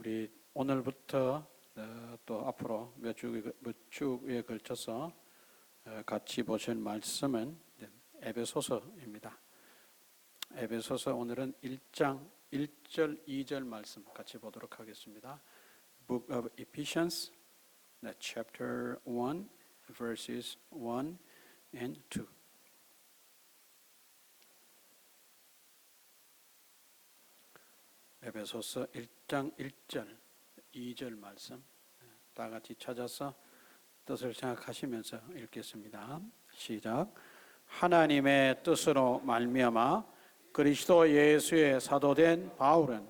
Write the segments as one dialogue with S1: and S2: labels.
S1: 우리 오늘부터 또 앞으로 몇 주에 걸쳐서 같이 보실 말씀은 에베소서입니다. 에베소서 오늘은 1장 1절 2절 말씀 같이 보도록 하겠습니다. Book of Ephesians, chapter 1, verses 1 and 2. 에베소서 1장 1절 2절 말씀 다 같이 찾아서 뜻을 생각하시면서 읽겠습니다. 시작. 하나님의 뜻으로 말미암아 그리스도 예수의 사도된 바울은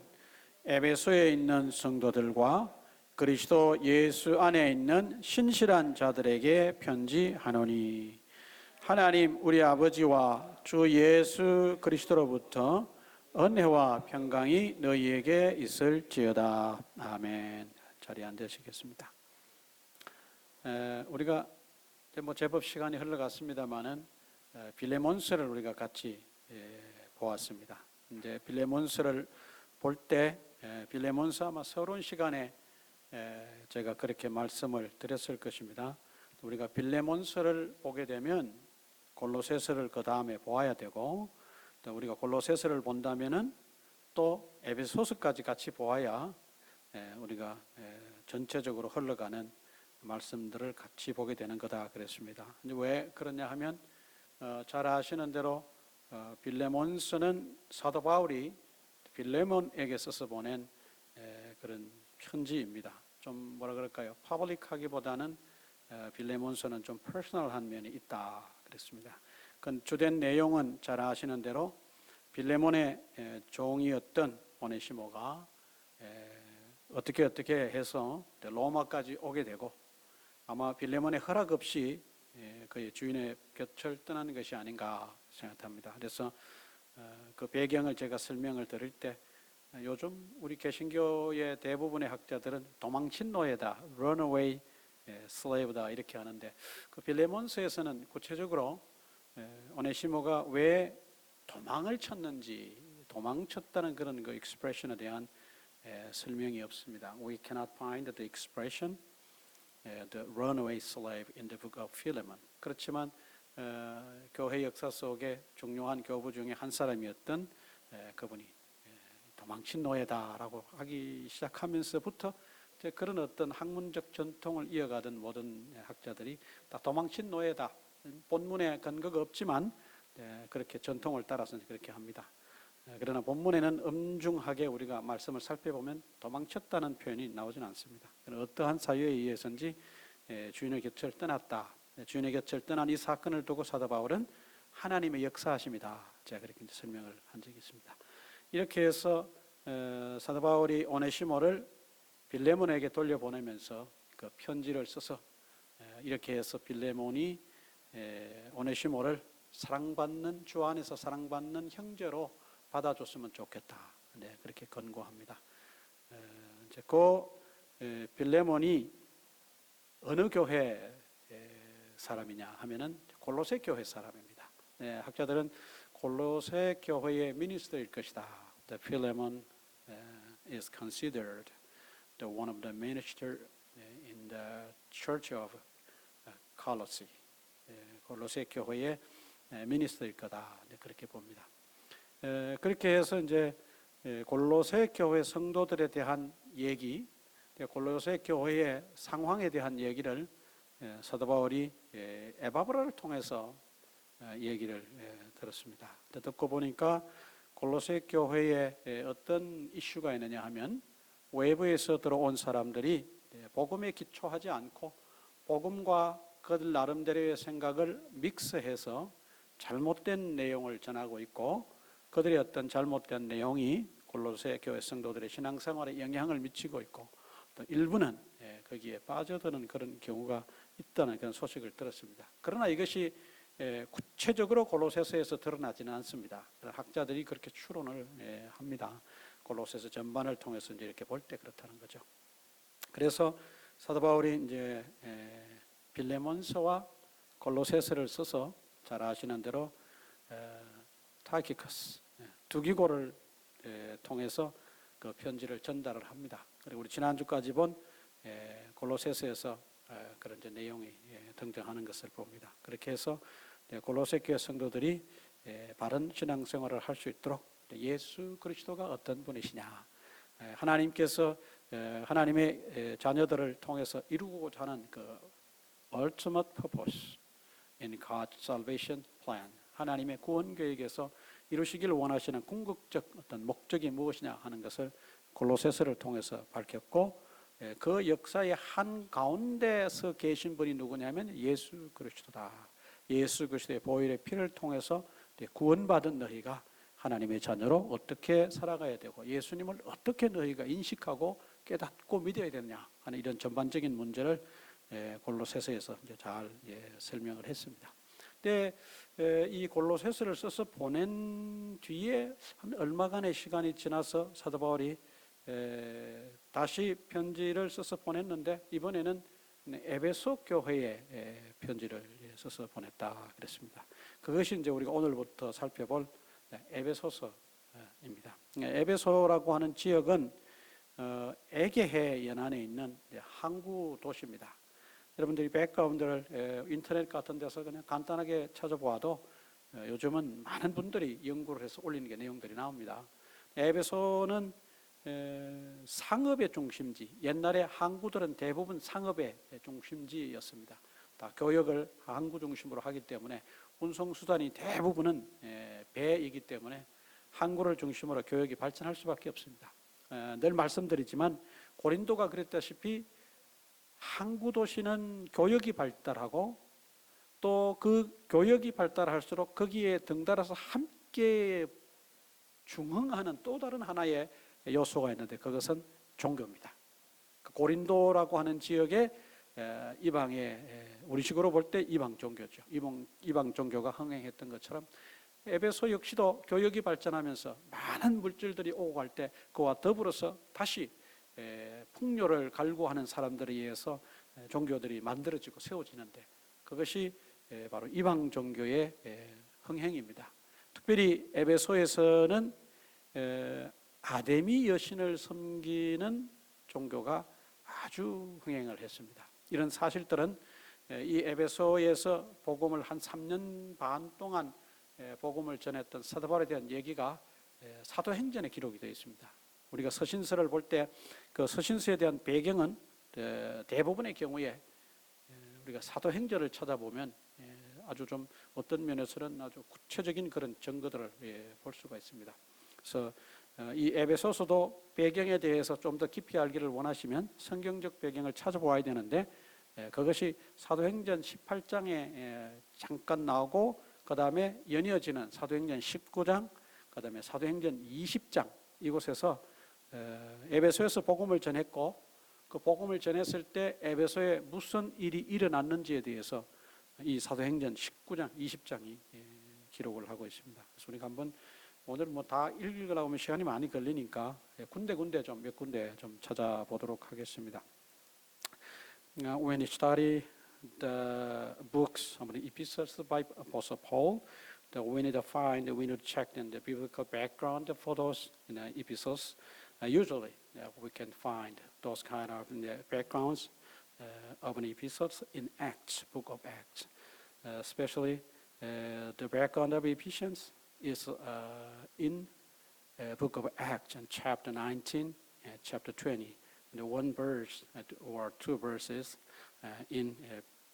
S1: 에베소에 있는 성도들과 그리스도 예수 안에 있는 신실한 자들에게 편지하노니 하나님 우리 아버지와 주 예수 그리스도로부터 은혜와 평강이 너희에게 있을지어다. 아멘. 자리에 앉으시겠습니다. 우리가 제법 시간이 흘러갔습니다만은 빌레몬서를 우리가 같이 보았습니다. 이제 빌레몬서를 볼 때 빌레몬서 아마 서론 시간에 제가 그렇게 말씀을 드렸을 것입니다. 우리가 빌레몬서를 보게 되면 골로새서를 그 다음에 보아야 되고, 또 우리가 골로새서를 본다면은 또 에베소서까지 같이 보아야 우리가 전체적으로 흘러가는 말씀들을 같이 보게 되는 거다 그랬습니다. 왜 그러냐 하면 잘 아시는 대로 빌레몬서는 사도 바울이 빌레몬에게 써서 보낸 그런 편지입니다. 좀 뭐라 그럴까요? 퍼블릭하기보다는 빌레몬서는 좀 퍼스널한 면이 있다 그랬습니다. 그 주된 내용은 잘 아시는 대로 빌레몬의 종이었던 오네시모가 어떻게 해서 로마까지 오게 되고, 아마 빌레몬의 허락 없이 그의 주인의 곁을 떠나는 것이 아닌가 생각합니다. 그래서 그 배경을 제가 설명을 드릴 때 요즘 우리 개신교의 대부분의 학자들은 도망친 노예다, runaway slave다 이렇게 하는데, 그 빌레몬서에서는 구체적으로 오네시모가 왜 도망을 쳤는지, 도망쳤다는 그런 그 expression에 대한 설명이 없습니다. We cannot find the expression the runaway slave in the book of Philemon. 그렇지만 교회 역사 속에 중요한 교부 중에 한 사람이었던 그분이 도망친 노예다라고 하기 시작하면서부터 그런 어떤 학문적 전통을 이어가던 모든 학자들이 다 도망친 노예다, 본문에 근거가 없지만 그렇게 전통을 따라서 그렇게 합니다. 그러나 본문에는 엄중하게 우리가 말씀을 살펴보면 도망쳤다는 표현이 나오지는 않습니다. 어떠한 사유에 의해서인지 주인의 곁을 떠났다. 주인의 곁을 떠난 이 사건을 두고 사도 바울은 하나님의 역사하심이다, 제가 그렇게 설명을 한 적이 있습니다. 이렇게 해서 사도 바울이 오네시모를 빌레몬에게 돌려보내면서 그 편지를 써서 이렇게 해서 빌레몬이 오네시모를 사랑받는, 주 안에서 사랑받는 형제로 받아줬으면 좋겠다. 네, 그렇게 권고합니다. 이제 그 빌레몬이 어느 교회 사람이냐 하면은 골로새 교회 사람입니다. 네, 학자들은 골로새 교회의 미니스터일 것이다. The Philemon is considered the one of the minister in the Church of Colossae. 골로새 교회의 미니스터일 거다. 네, 그렇게 봅니다. 그렇게 해서 이제 골로새 교회 성도들에 대한 얘기, 골로새 교회의 상황에 대한 얘기를 사도 바울이 에바브라를 통해서 얘기를 들었습니다. 듣고 보니까 골로새 교회에 어떤 이슈가 있느냐 하면, 외부에서 들어온 사람들이 복음에 기초하지 않고 복음과 그들 나름대로의 생각을 믹스해서 잘못된 내용을 전하고 있고, 그들의 어떤 잘못된 내용이 골로새 교회 성도들의 신앙생활에 영향을 미치고 있고, 또 일부는 거기에 빠져드는 그런 경우가 있다는 그런 소식을 들었습니다. 그러나 이것이 구체적으로 골로새서에서 드러나지는 않습니다. 학자들이 그렇게 추론을 합니다. 골로새서 전반을 통해서 이제 이렇게 볼 때 그렇다는 거죠. 그래서 사도 바울이 이제 빌레몬서와 골로새서를 써서 잘 아시는 대로 타키커스 두기고를 통해서 그 편지를 전달을 합니다. 그리고 우리 지난주까지 본 골로새서에서 그런 이제 내용이 등장하는 것을 봅니다. 그렇게 해서 골로새 교회 성도들이 바른 신앙생활을 할 수 있도록 예수 그리스도가 어떤 분이시냐, 하나님께서 하나님의 자녀들을 통해서 이루고자 하는 그 ultimate purpose in God's salvation plan, 하나님의 구원 계획에서 이루시기를 원하시는 궁극적 어떤 목적이 무엇이냐 하는 것을 골로새서를 통해서 밝혔고, 그 역사의 한 가운데서 계신 분이 누구냐면 예수 그리스도다. 예수 그리스도의 보혈의 피를 통해서 구원받은 너희가 하나님의 자녀로 어떻게 살아가야 되고 예수님을 어떻게 너희가 인식하고 깨닫고 믿어야 되느냐 하는 이런 전반적인 문제를 골로새서에서 이제 잘 설명을 했습니다. 근데 이 골로새서를 써서 보낸 뒤에 한 얼마간의 시간이 지나서 사도 바울이 다시 편지를 써서 보냈는데, 이번에는 에베소 교회에 편지를 써서 보냈다 그랬습니다. 그것이 이제 우리가 오늘부터 살펴볼 에베소서입니다. 에베소라고 하는 지역은 에게해 연안에 있는 항구 도시입니다. 여러분들이 백그라운드를 인터넷 같은 데서 그냥 간단하게 찾아보아도 요즘은 많은 분들이 연구를 해서 올리는 게 내용들이 나옵니다. 에베소는 상업의 중심지, 옛날에 항구들은 대부분 상업의 중심지였습니다. 다 교역을 항구 중심으로 하기 때문에 운송수단이 대부분은 배이기 때문에 항구를 중심으로 교역이 발전할 수밖에 없습니다. 늘 말씀드리지만 고린도가 그랬다시피 항구 도시는 교역이 발달하고 또 그 교역이 발달할수록 거기에 등달아서 함께 중흥하는 또 다른 하나의 요소가 있는데 그것은 종교입니다. 고린도라고 하는 지역에 이방의 우리식으로 볼 때 이방 종교죠. 이방 종교가 흥행했던 것처럼 에베소 역시도 교역이 발전하면서 많은 물질들이 오고 갈 때 그와 더불어서 다시 풍요를 갈구하는 사람들에 의해서 종교들이 만들어지고 세워지는데 그것이 바로 이방 종교의 흥행입니다. 특별히 에베소에서는 아데미 여신을 섬기는 종교가 아주 흥행을 했습니다. 이런 사실들은 이 에베소에서 복음을 한 3년 반 동안 복음을 전했던 사도 바울에 대한 얘기가 사도행전에 기록이 되어 있습니다. 우리가 서신서를 볼 때 그 서신서에 대한 배경은 대부분의 경우에 우리가 사도행전을 찾아보면 아주 좀 어떤 면에서는 아주 구체적인 그런 증거들을 볼 수가 있습니다. 그래서 이 에베소서도 배경에 대해서 좀 더 깊이 알기를 원하시면 성경적 배경을 찾아보아야 되는데 그것이 사도행전 18장에 잠깐 나오고 그 다음에 연이어지는 사도행전 19장, 그 다음에 사도행전 20장 이곳에서 에베소에서 복음을 전했고 그 복음을 전했을 때 에베소에 무슨 일이 일어났는지에 대해서 이 사도행전 19장, 20장이 기록을 하고 있습니다. 그래서 우리가 한번 오늘 뭐 다 읽으려고 하면 시간이 많이 걸리니까 군데 좀 몇 군데 좀 찾아보도록 하겠습니다. When you study the books of the epistles by Apostle Paul, we need to check the biblical background for those epistles. Usually, we can find those kind of backgrounds of an epistles in Acts, book of Acts, especially the background of Ephesians is in book of Acts and chapter 19 and chapter 20. The one verse or two verses in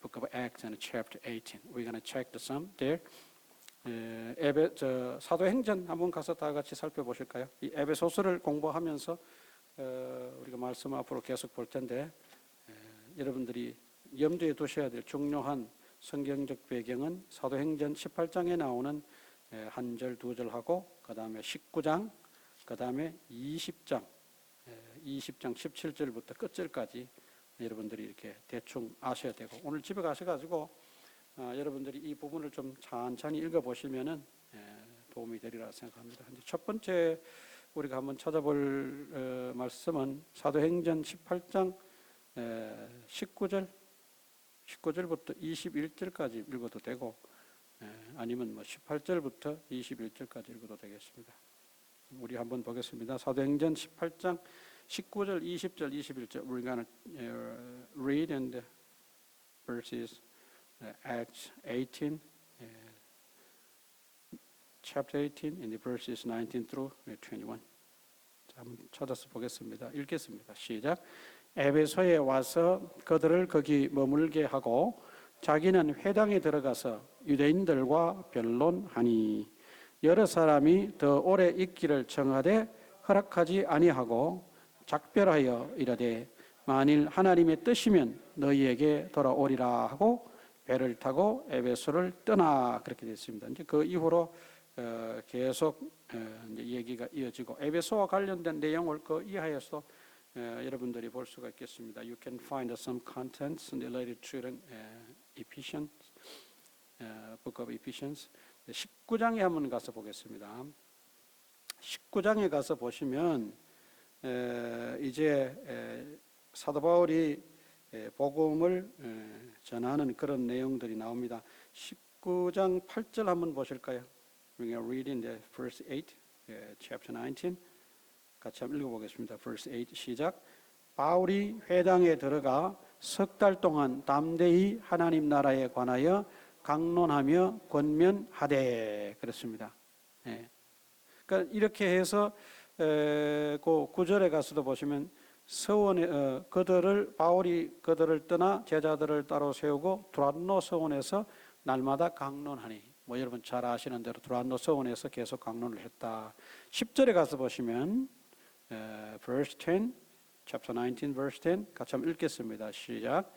S1: book of Acts and chapter 18. We're going to check the sum there. 사도행전 한번 가서 다 같이 살펴보실까요? 이 에베소서를 공부하면서 우리가 말씀 앞으로 계속 볼 텐데 여러분들이 염두에 두셔야 될 중요한 성경적 배경은 사도행전 18장에 나오는 한 절, 두 절하고 그 다음에 19장, 그 다음에 20장 17절부터 끝절까지 여러분들이 이렇게 대충 아셔야 되고 오늘 집에 가셔가지고 여러분들이 이 부분을 좀 천천히 읽어보시면은 도움이 되리라 생각합니다. 첫 번째 우리가 한번 찾아볼 말씀은 사도행전 18장 19절부터 21절까지 읽어도 되고 아니면 뭐 18절부터 21절까지 읽어도 되겠습니다. 우리 한번 보겠습니다. 사도행전 18장 19절, 20절, 21절. We're gonna read in the verses Acts 18, chapter 18, in the verses 19 through 21. 자, 한번 찾아서 보겠습니다. 읽겠습니다. 시작. 에베소에 와서 그들을 거기 머물게 하고 자기는 회당에 들어가서 유대인들과 변론하니 여러 사람이 더 오래 있기를 청하되 허락하지 아니하고 작별하여 이르되 만일 하나님의 뜻이면 너희에게 돌아오리라 하고 배를 타고 에베소를 떠나 그렇게 됐습니다. 이제 그 이후로 계속 이제 얘기가 이어지고 에베소와 관련된 내용을 그 이하에서 여러분들이 볼 수가 있겠습니다. You can find some contents related to Ephesians, Book of Ephesians. 19장에 한번 가서 보겠습니다. 19장에 가서 보시면 이제 사도 바울이 복음을 전하는 그런 내용들이 나옵니다. 19장 8절 한번 보실까요? We're going to read in the verse 8, chapter 19. 같이 한번 읽어보겠습니다. verse 8 시작. 바울이 회당에 들어가 석 달 동안 담대히 하나님 나라에 관하여 강론하며 권면하되 그렇습니다. 그러니까 이렇게 해서 그 9절에 가서도 보시면 서원에 바울이 그들을 떠나 제자들을 따로 세우고 두란노 서원에서 날마다 강론하니 뭐 여러분 잘 아시는 대로 두란노 서원에서 계속 강론을 했다. 10절에 가서 보시면 verse 10, chapter 19, verse 10 같이 한번 읽겠습니다. 시작.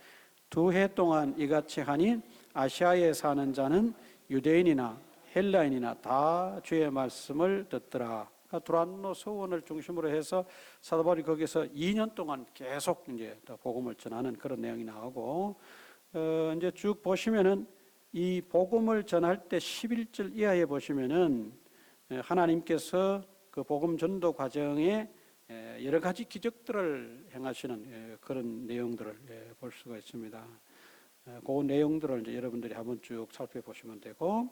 S1: 2해 동안 이같이 하니 아시아에 사는 자는 유대인이나 헬라인이나 다 주의 말씀을 듣더라. 두란노 서원을 중심으로 해서 사도 바울이 거기서 2년 동안 계속 이제 복음을 전하는 그런 내용이 나오고 이제 쭉 보시면은 이 복음을 전할 때 11절 이하에 보시면은 하나님께서 그 복음 전도 과정에 여러 가지 기적들을 행하시는 그런 내용들을 볼 수가 있습니다. 그 내용들을 이제 여러분들이 한번 쭉 살펴보시면 되고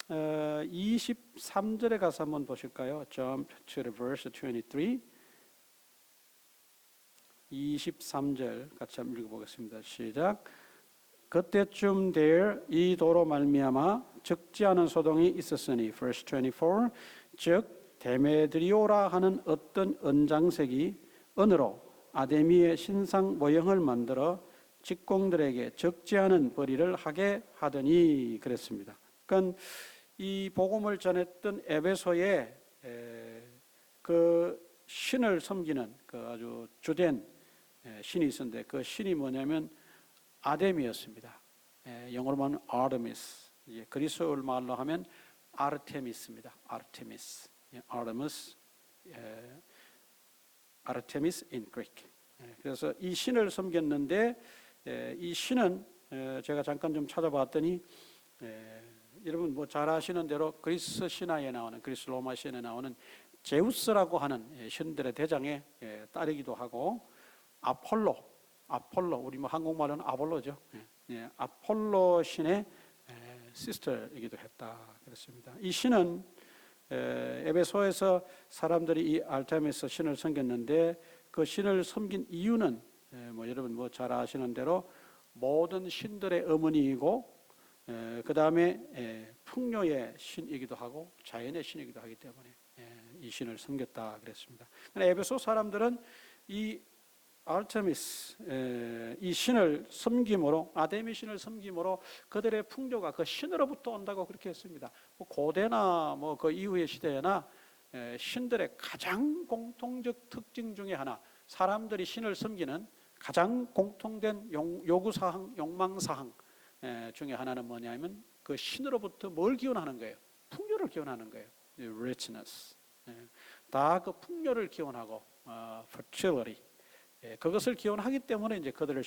S1: 23절에 가서 한번 보실까요? Jump to the verse 23. 23절 같이 한번 읽어보겠습니다. 시작. 그때쯤 되어 이 도로 말미암아 적지 않은 소동이 있었으니 verse 24. 즉 데메드리오라 하는 어떤 은장색이 은으로 아데미의 신상 모형을 만들어 직공들에게 적지 않은 벌이를 하게 하더니 그랬습니다. 그러니까 이 복음을 전했던 에베소에 그 신을 섬기는 그 아주 주된 신이 있었는데 그 신이 뭐냐면 아데미였습니다. 영어로 말하면 아르테미스, 그리스어 말로 하면 아르테미스입니다. 아르테미스, 아르테미스 in Greek. 그래서 이 신을 섬겼는데 이 신은 제가 잠깐 좀 찾아봤더니 여러분 뭐 잘 아시는 대로 그리스 신화에 나오는 그리스 로마 신화에 나오는 제우스라고 하는 신들의 대장의 딸이기도 하고 아폴로 우리 뭐 한국말로는 아폴로죠. 아폴로 신의 시스터이기도 했다 그렇습니다. 이 신은 에베소에서 사람들이 이 아르테미스 신을 섬겼는데 그 신을 섬긴 이유는 뭐 여러분 뭐 잘 아시는 대로 모든 신들의 어머니이고 그 다음에 풍요의 신이기도 하고 자연의 신이기도 하기 때문에 이 신을 섬겼다 그랬습니다. 에베소 사람들은 이 아르테미스 이 신을 섬김으로 아데미 신을 섬김으로 그들의 풍조가 그 신으로부터 온다고 그렇게 했습니다. 고대나 뭐 그 이후의 시대나 신들의 가장 공통적 특징 중에 하나, 사람들이 신을 섬기는 가장 공통된 요구사항, 욕망사항 중에 하나는 뭐냐면 그 신으로부터 뭘 기원하는 거예요? 풍요를 기원하는 거예요. richness. 다 그 풍요를 기원하고 fertility. 그것을 기원하기 때문에 이제 그들을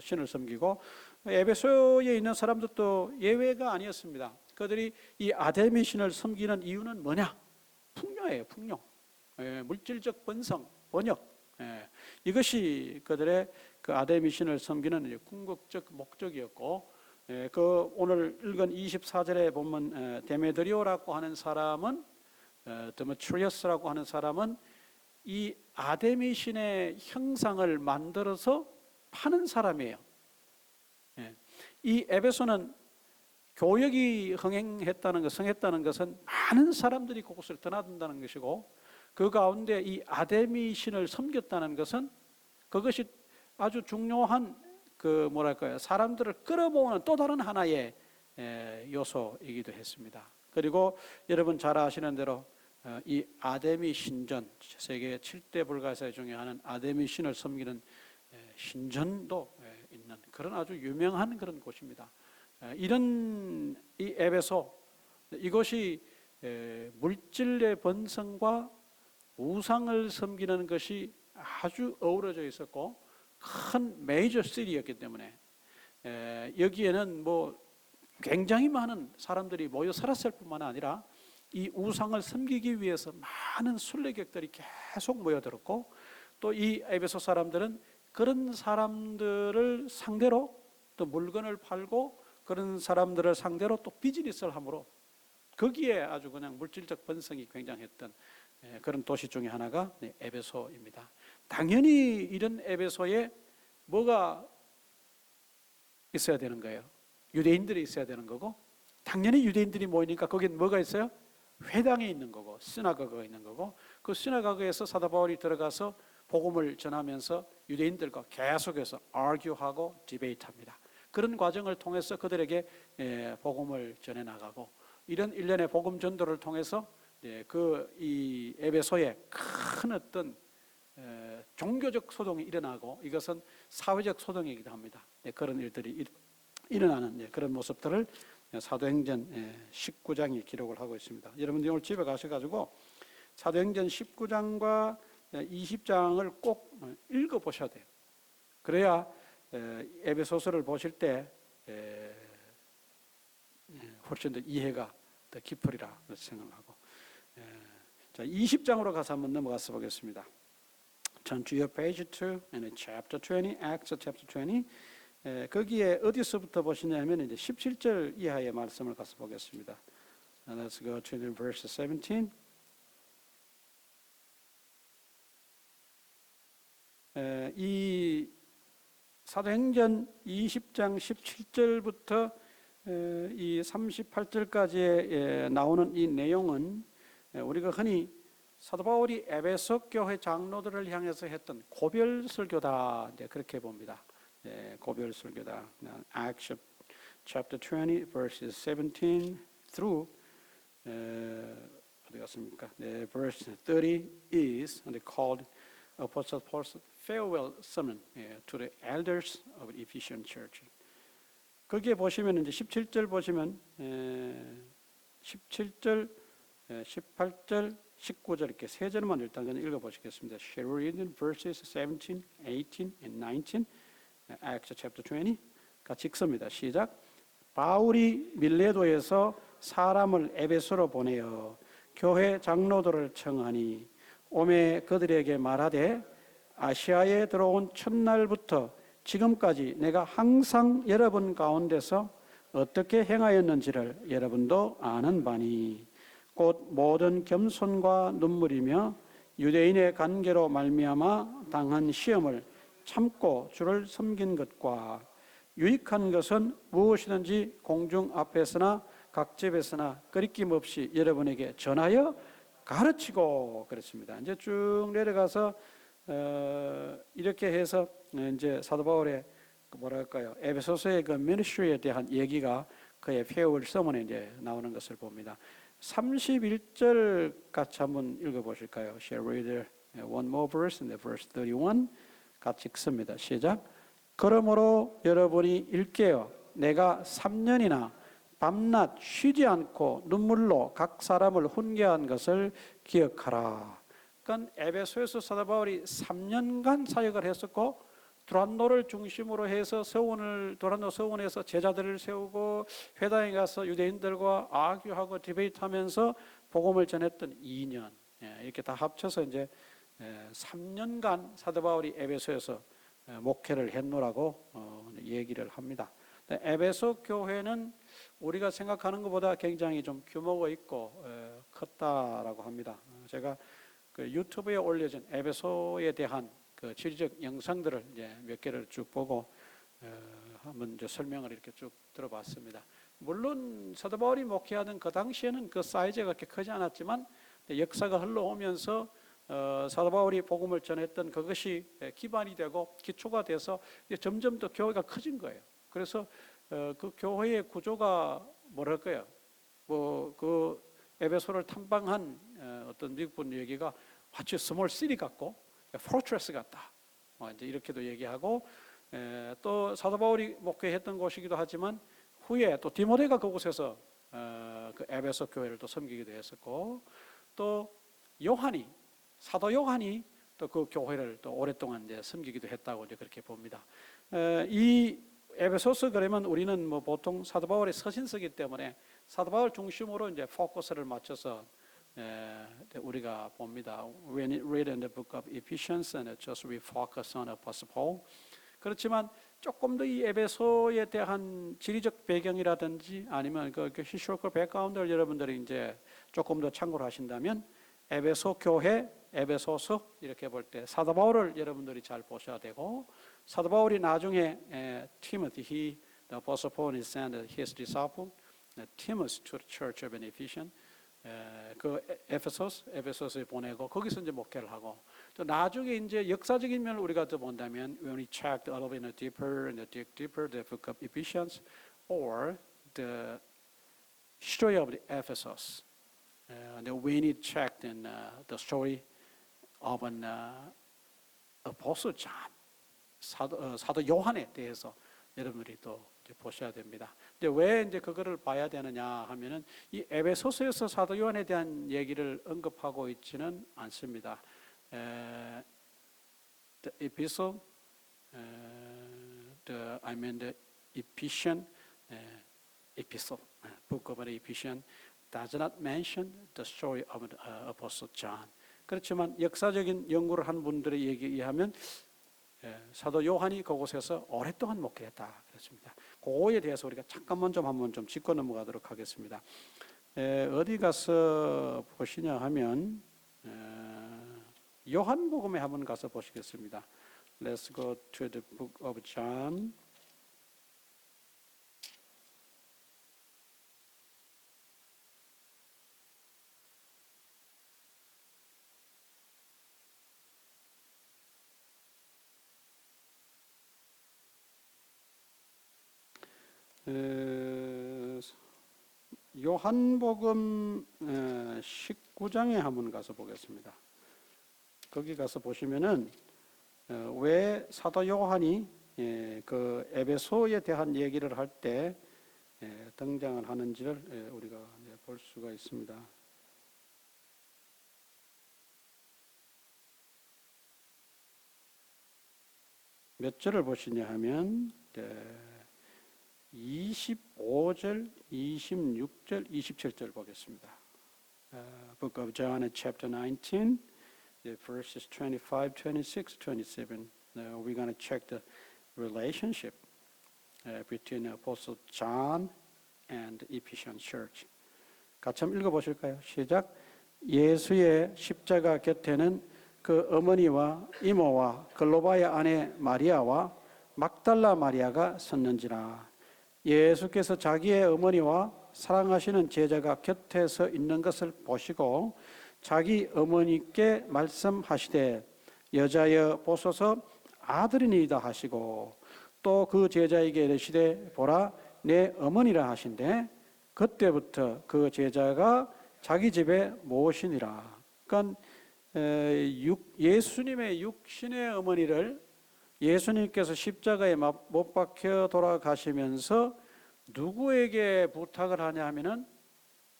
S1: 신을 섬기고 에베소에 있는 사람들도 예외가 아니었습니다. 그들이 이 아데미 신을 섬기는 이유는 뭐냐? 풍요예요, 풍요. 물질적 번성, 번역. 이것이 그들의 그 아데미 신을 섬기는 궁극적 목적이었고, 그 오늘 읽은 24절에 보면 데메드리오라고 하는 사람은 드메트리어스라고 하는 사람은 이 아데미 신의 형상을 만들어서 파는 사람이에요. 예. 이 에베소는 교역이 성했다는 것은 많은 사람들이 그곳을 떠나든다는 것이고, 그 가운데 이 아데미 신을 섬겼다는 것은 그것이 아주 중요한 사람들을 끌어모으는 또 다른 하나의 요소이기도 했습니다. 그리고 여러분 잘 아시는 대로 이 아데미 신전, 세계 7대 불가사의 중에 하나는 아데미 신을 섬기는 신전도 있는 그런 아주 유명한 그런 곳입니다. 이런 이 에베소, 이것이 물질의 번성과 우상을 섬기는 것이 아주 어우러져 있었고 큰 메이저 시티였기 때문에 여기에는 굉장히 많은 사람들이 모여 살았을 뿐만 아니라 이 우상을 섬기기 위해서 많은 순례객들이 계속 모여들었고, 또 이 에베소 사람들은 그런 사람들을 상대로 또 물건을 팔고 그런 사람들을 상대로 또 비즈니스를 함으로 거기에 아주 그냥 물질적 번성이 굉장했던 그런 도시 중에 하나가 에베소입니다. 당연히 이런 에베소에 뭐가 있어야 되는 거예요? 유대인들이 있어야 되는 거고, 당연히 유대인들이 모이니까 거기에 뭐가 있어요? 회당이 있는 거고, 시나고그가 있는 거고, 그 시나고그에서 사도 바울이 들어가서 복음을 전하면서 유대인들과 계속해서 argue하고 디베이트합니다. 그런 과정을 통해서 그들에게 복음을 전해 나가고, 이런 일련의 복음 전도를 통해서 이 에베소에 큰 어떤 종교적 소동이 일어나고, 이것은 사회적 소동이기도 합니다. 그런 일들이 일어나는 그런 모습들을 사도행전 19장이 기록을 하고 있습니다. 여러분들 오늘 집에 가셔가지고 사도행전 19장과 20장을 꼭 읽어보셔야 돼요. 그래야 에베소서를 보실 때 훨씬 더 이해가 더 깊으리라 생각하고, 자 20장으로 가서 한번 넘어가서 보겠습니다. Turn to your page 2 and chapter 20, Acts chapter 20. 거기에 어디서부터 보시냐면 이제 17절 이하의 말씀을 가서 보겠습니다. Let's go to the verse 17. 이 사도행전 20장 17절부터 이 38절까지에 나오는 이 내용은 우리가 흔히 사도 바울이 에베소 교회 장로들을 향해서 했던 고별 설교다, 그렇게 봅니다. 고별 설교다. Acts chapter 20 verses 17 through 어디 갔습니까? verse 30 is called Apostle Paul's farewell sermon to the elders of the Ephesian church. 거기에 보시면 이제 17절 보시면 17절, 18절, 19절 이렇게 세 절만 일단 그냥 읽어보시겠습니다. Shall we read verses 17, 18, and 19? Acts chapter 20. 같이 읽습니다. 시작. 바울이 밀레도에서 사람을 에베소로 보내어 교회 장로들을 청하니 오매 그들에게 말하되 아시아에 들어온 첫날부터 지금까지 내가 항상 여러분 가운데서 어떻게 행하였는지를 여러분도 아는 바니 곧 모든 겸손과 눈물이며 유대인의 관계로 말미암아 당한 시험을 참고 주를 섬긴 것과 유익한 것은 무엇이든지 공중 앞에서나 각 집에서나 꺼리낌 없이 여러분에게 전하여 가르치고 그랬습니다. 이제 쭉 내려가서 이렇게 해서 이제 사도 바울의 에베소서의 그 미니스트리에 대한 얘기가 그의 페어웰 서문에 이제 나오는 것을 봅니다. 31절 같이 한번 읽어보실까요? Shall we read one more verse in the verse 31? 같이 읽습니다. 시작. 그러므로 여러분이 일깨어 내가 3년이나 밤낮 쉬지 않고 눈물로 각 사람을 훈계한 것을 기억하라. 그러니까 에베소에서 사도 바울이 3년간 사역을 했었고 두란노를 중심으로 해서 두란노 서원에서 제자들을 세우고 회당에 가서 유대인들과 아규하고 디베이트하면서 복음을 전했던 2년, 이렇게 다 합쳐서 이제 3년간 사도 바울이 에베소에서 목회를 했노라고 얘기를 합니다. 에베소 교회는 우리가 생각하는 것보다 굉장히 좀 규모가 있고 컸다라고 합니다. 제가 그 유튜브에 올려진 에베소에 대한 그 지리적 영상들을 이제 몇 개를 쭉 보고 한번 이제 설명을 이렇게 쭉 들어봤습니다. 물론 사도 바울이 목회하던 그 당시에는 그 사이즈가 그렇게 크지 않았지만 역사가 흘러오면서 사도 바울이 복음을 전했던 그것이 기반이 되고 기초가 돼서 점점 더 교회가 커진 거예요. 그래서 그 교회의 구조가 뭐랄까요? 뭐 그 에베소를 탐방한 어떤 미국분 얘기가 마치 스몰 시티 같고 포트레스 같다. 이제 이렇게도 얘기하고 또 사도 바울이 목회했던 곳이기도 하지만 후에 또 디모데가 그곳에서 그 에베소 교회를 또 섬기기도 했었고 또 사도 요한이 또 그 교회를 또 오랫동안 이제 섬기기도 했다고 이제 그렇게 봅니다. 이 에베소서 그러면 우리는 뭐 보통 사도 바울의 서신서기 때문에 사도 바울 중심으로 이제 포커스를 맞춰서 우리가 봅니다. When we read in the book of Ephesians and just we focus on Apostle Paul. 그렇지만 조금 더 이 에베소에 대한 지리적 배경이라든지 아니면 그 historical background를 여러분들이 이제 조금 더 참고를 하신다면 에베소 교회, 에베소서 이렇게 볼 때 사도 바울을 여러분들이 잘 보셔야 되고 사도 바울이 나중에 Timothy, the Apostle Paul sent his disciple Timothy to the church of Ephesians. 그 에베소서에 보내고 거기서 이제 목회를 하고 또 나중에 이제 역사적인 면을 우리가 또 본다면 when we checked a little bit deeper and dig deeper the book of Ephesians or the story of the Ephesus. When we checked in the story of an apostle John, 사도 요한에 대해서 여러분들이 또 보셔야 됩니다. 이제 왜 이제 그거를 봐야 되느냐 하면은 이 에베소서에서 사도 요한에 대한 얘기를 언급하고 있지는 않습니다. The epistle, the Ephesian epistle, book of Ephesians does not mention the story of Apostle John. 그렇지만 역사적인 연구를 한 분들의 얘기에 의하면 사도 요한이 그곳에서 오랫동안 목회했다 그렇습니다. 그거에 대해서 우리가 잠깐만 한번 짚고 넘어가도록 하겠습니다. 어디 가서 보시냐 하면 요한복음에 한번 가서 보시겠습니다. Let's go to the book of John. 요한복음 19장에 한번 가서 보겠습니다. 거기 가서 보시면은 왜 사도 요한이 그 에베소에 대한 얘기를 할 때 등장을 하는지를 우리가 볼 수가 있습니다. 몇 절을 보시냐 하면 25절, 26절, 27절 보겠습니다. Book of John, chapter 19, verses 25, 26, 27. We're going to check the relationship between Apostle John and Ephesian Church. 같이 한번 읽어보실까요? 시작. 예수의 십자가 곁에는 그 어머니와 이모와 글로바의 아내 마리아와 막달라 마리아가 섰는지라. 예수께서 자기의 어머니와 사랑하시는 제자가 곁에 서 있는 것을 보시고 자기 어머니께 말씀하시되 여자여 보소서 아들이니이다 하시고 또 그 제자에게 이르시되 보라 내 어머니라 하신대 그때부터 그 제자가 자기 집에 모시니라. 그러니까 예수님의 육신의 어머니를 예수님께서 십자가에 못 박혀 돌아가시면서 누구에게 부탁을 하냐 하면은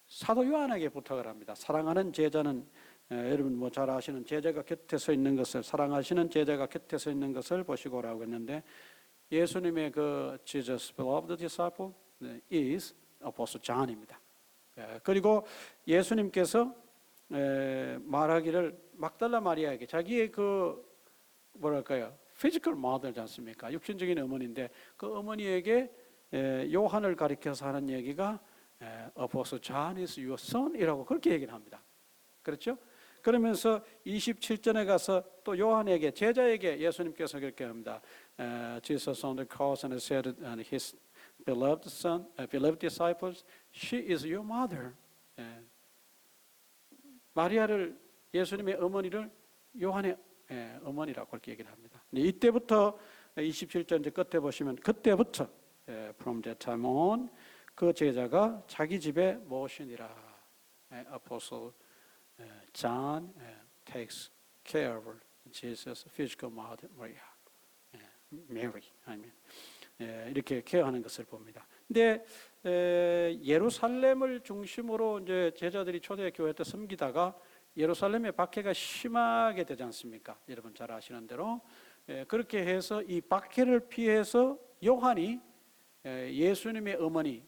S1: 사도 요한에게 부탁을 합니다. 사랑하는 제자는 여러분 뭐 잘 아시는 제자가 곁에 서 있는 것을 사랑하시는 제자가 곁에 서 있는 것을 보시고라고 했는데 예수님의 그 Jesus beloved disciple is Apostle John입니다. 그리고 예수님께서 말하기를 막달라 마리아에게 자기의 그 뭐랄까요? 피지컬 mother지 않습니까? 육신적인 어머니인데 그 어머니에게 요한을 가리켜서 하는 얘기가 Apostle John is your son이라고 그렇게 얘기를 합니다. 그렇죠? 그러면서 27절에 가서 또 요한에게 제자에게 예수님께서 그렇게 합니다. Jesus on the cross and said his beloved son, beloved disciples, she is your mother. 마리아를 예수님의 어머니를 요한의 어머니라고 그렇게 얘기를 합니다. 이때부터 27절 이제 끝에 보시면 그때부터 from that time on 그 제자가 자기 집에 모시니라. Apostle John takes care of Jesus' physical mother Mary. I mean. 이렇게 케어하는 것을 봅니다. 근데 예루살렘을 중심으로 이제 제자들이 초대 교회 때 섬기다가 예루살렘의 박해가 심하게 되지 않습니까? 여러분 잘 아시는 대로 그렇게 해서 이 박해를 피해서 요한이 예수님의 어머니